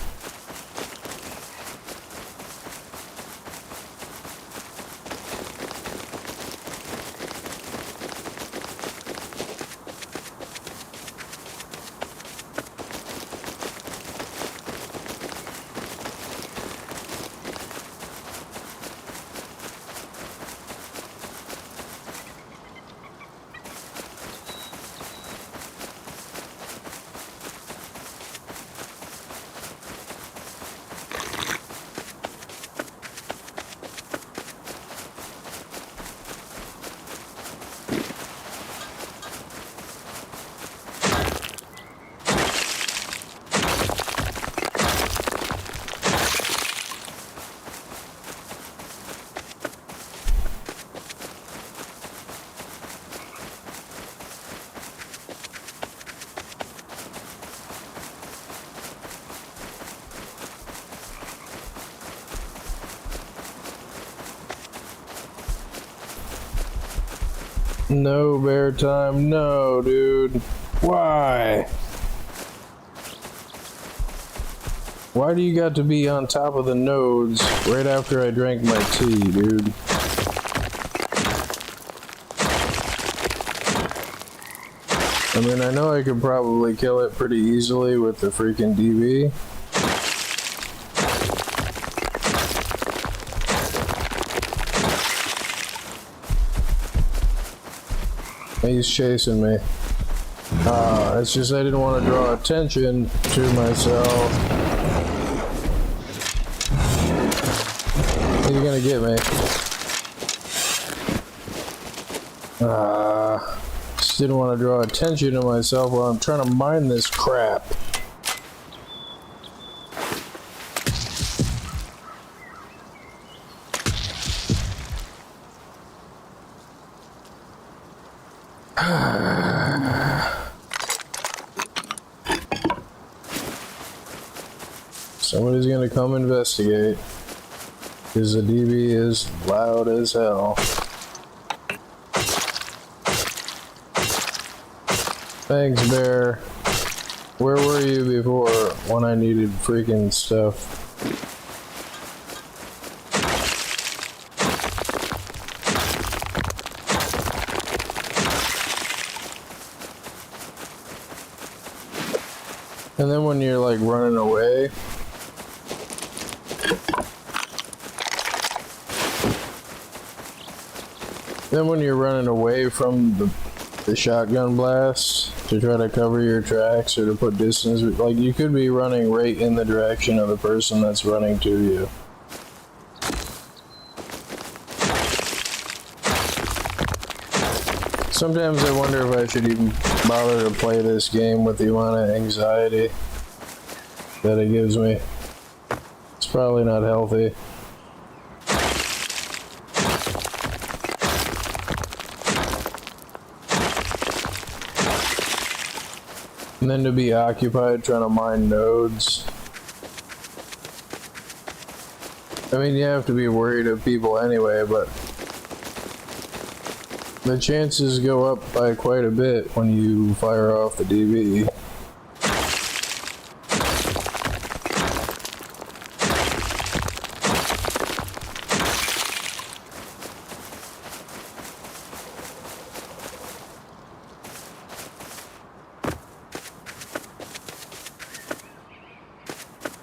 No bear time, no, dude. Why? Why do you got to be on top of the nodes right after I drank my tea, dude? I mean, I know I could probably kill it pretty easily with the freaking DB. He's chasing me. It's just I didn't want to draw attention to myself. He's gonna get me. Just didn't want to draw attention to myself while I'm trying to mine this crap. Somebody's gonna come investigate, because the DB is loud as hell. Thanks, Bear. Where were you before when I needed freaking stuff? And then when you're like running away, from the shotgun blast to try to cover your tracks or to put distance, like you could be running right in the direction of the person that's running to you. Sometimes I wonder if I should even bother to play this game with the amount of anxiety that it gives me. It's probably not healthy. And then to be occupied trying to mine nodes. I mean, you have to be worried of people anyway, but the chances go up by quite a bit when you fire off the DB.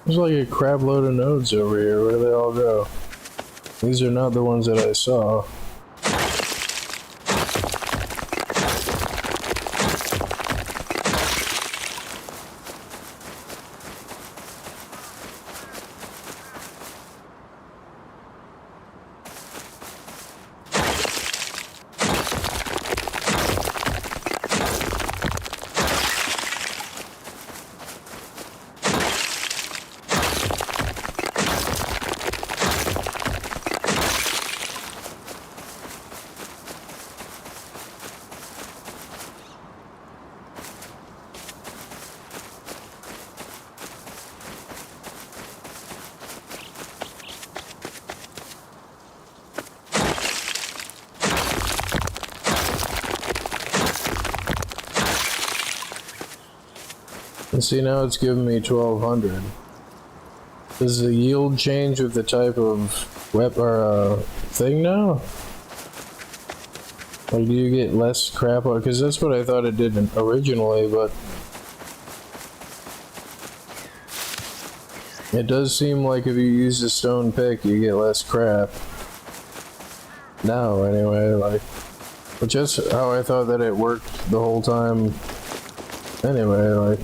There's like a crap load of nodes over here. Where do they all go? These are not the ones that I saw. See, now it's giving me 1200. Does the yield change with the type of thing now? Like, do you get less crap? Because that's what I thought it did originally, but it does seem like if you use a stone pick, you get less crap. Now, anyway, like, which is how I thought that it worked the whole time. Anyway, like.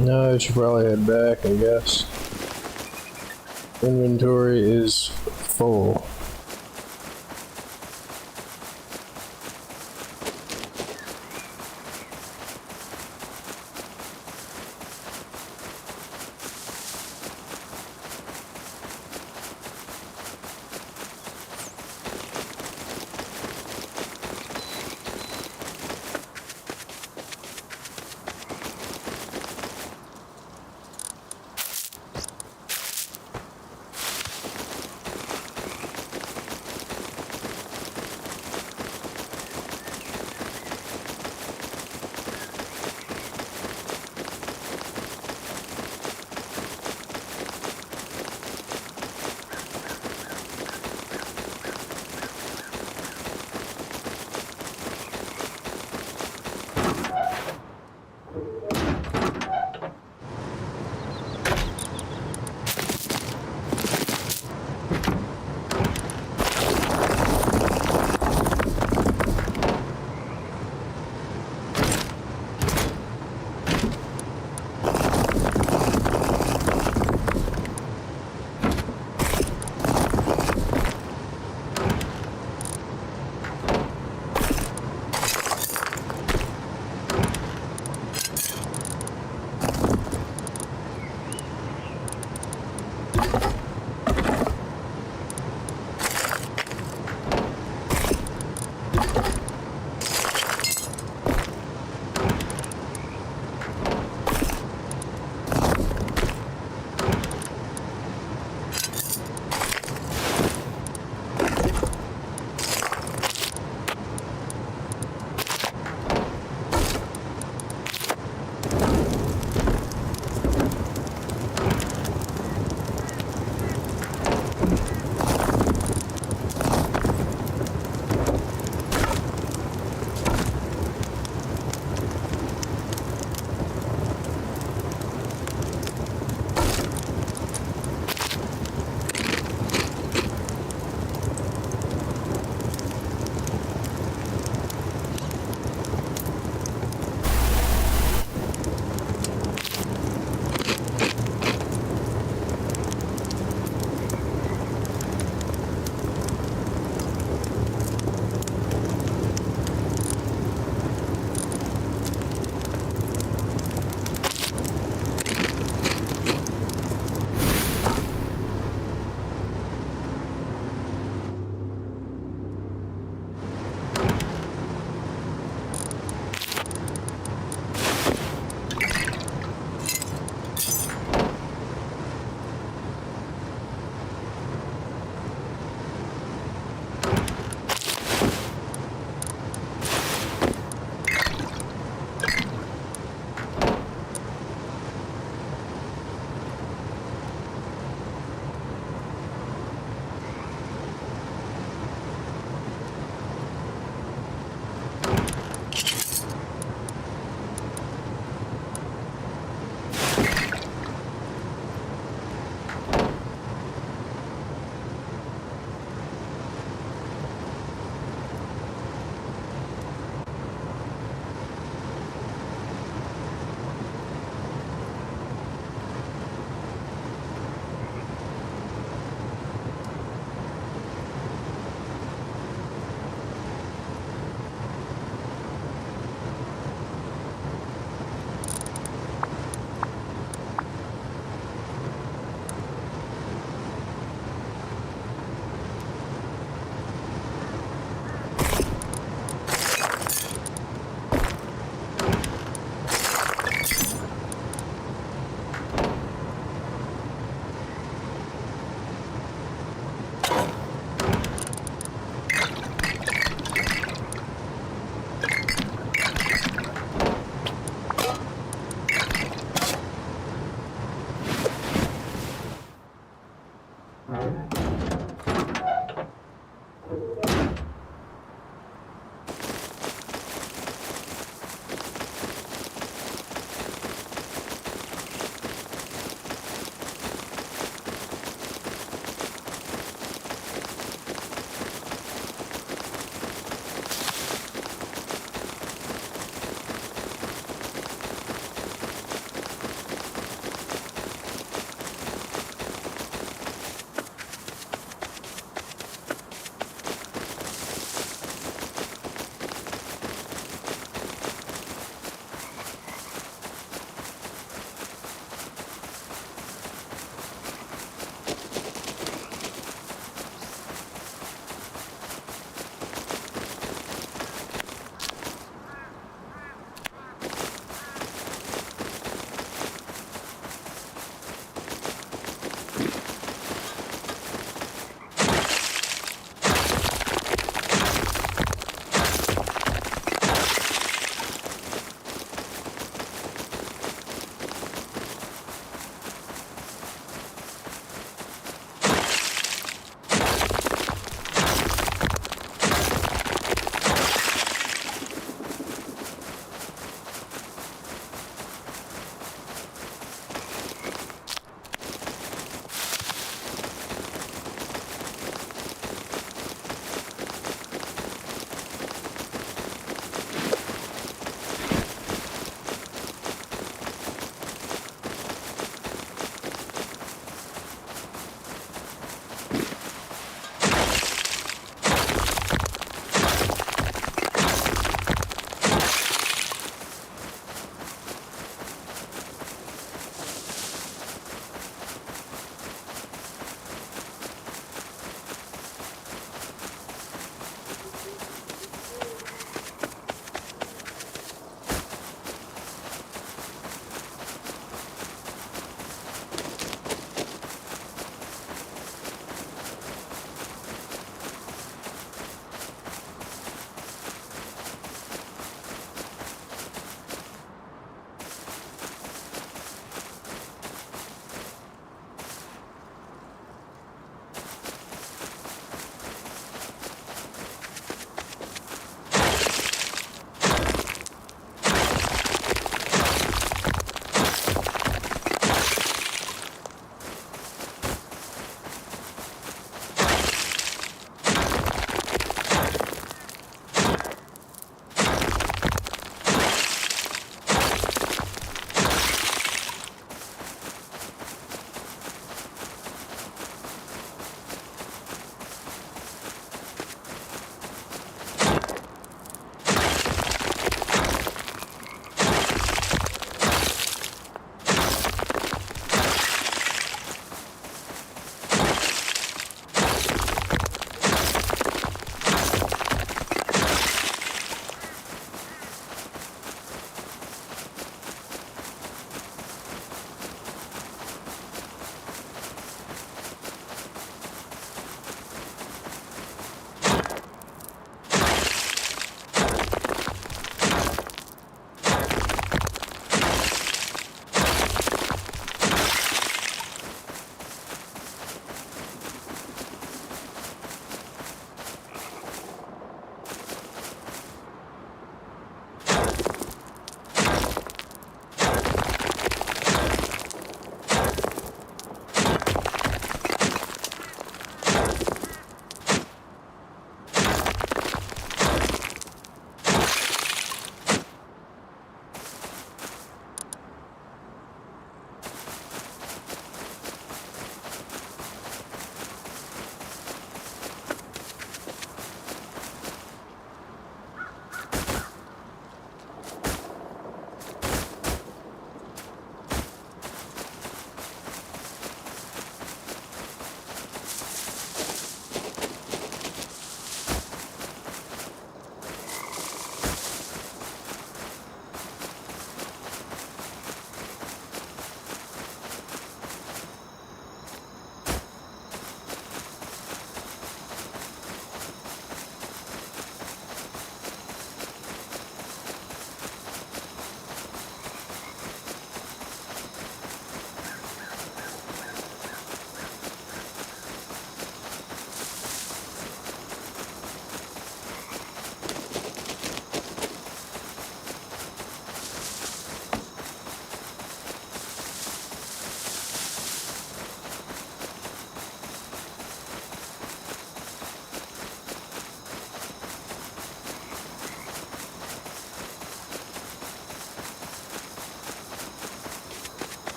No, I should probably head back, I guess. Inventory is full.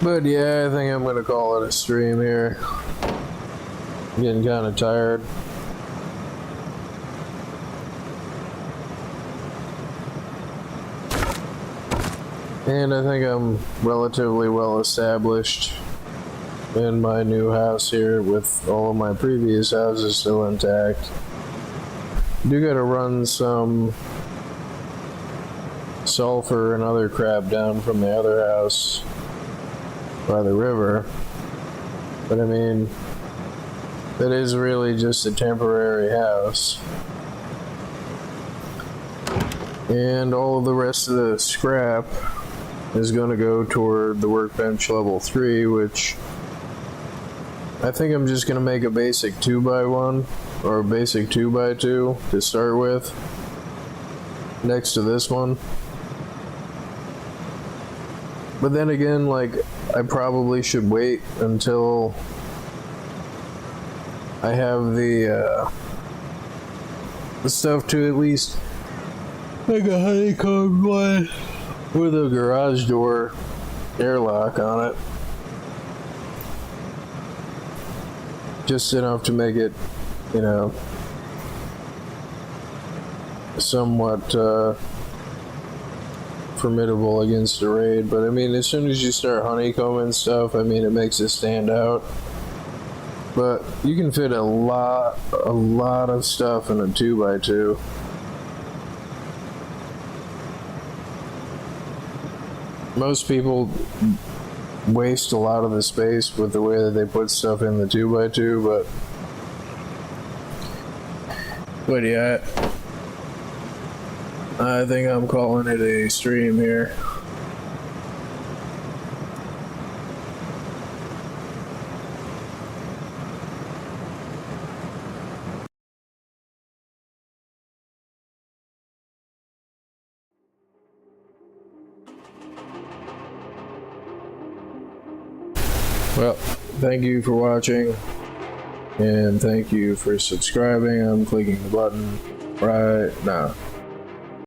But yeah, I think I'm gonna call it a stream here. I'm getting kind of tired. And I think I'm relatively well established in my new house here with all of my previous houses still intact. Do gotta run some sulfur and other crap down from the other house by the river. But I mean, that is really just a temporary house. And all of the rest of the scrap is going to go toward the workbench level 3, which I think I'm just going to make a basic 2x1 or a basic 2x2 to start with next to this one. But then again, like, I probably should wait until I have the stuff to at least make a honeycomb one with a garage door airlock on it. Just enough to make it, you know, somewhat formidable against a raid. But I mean, as soon as you start honeycombing stuff, I mean, it makes it stand out. But you can fit a lot of stuff in a 2x2. Most people waste a lot of the space with the way that they put stuff in the 2x2, but yeah, I think I'm calling it a stream here. Well, thank you for watching, and thank you for subscribing. I'm clicking the button right now.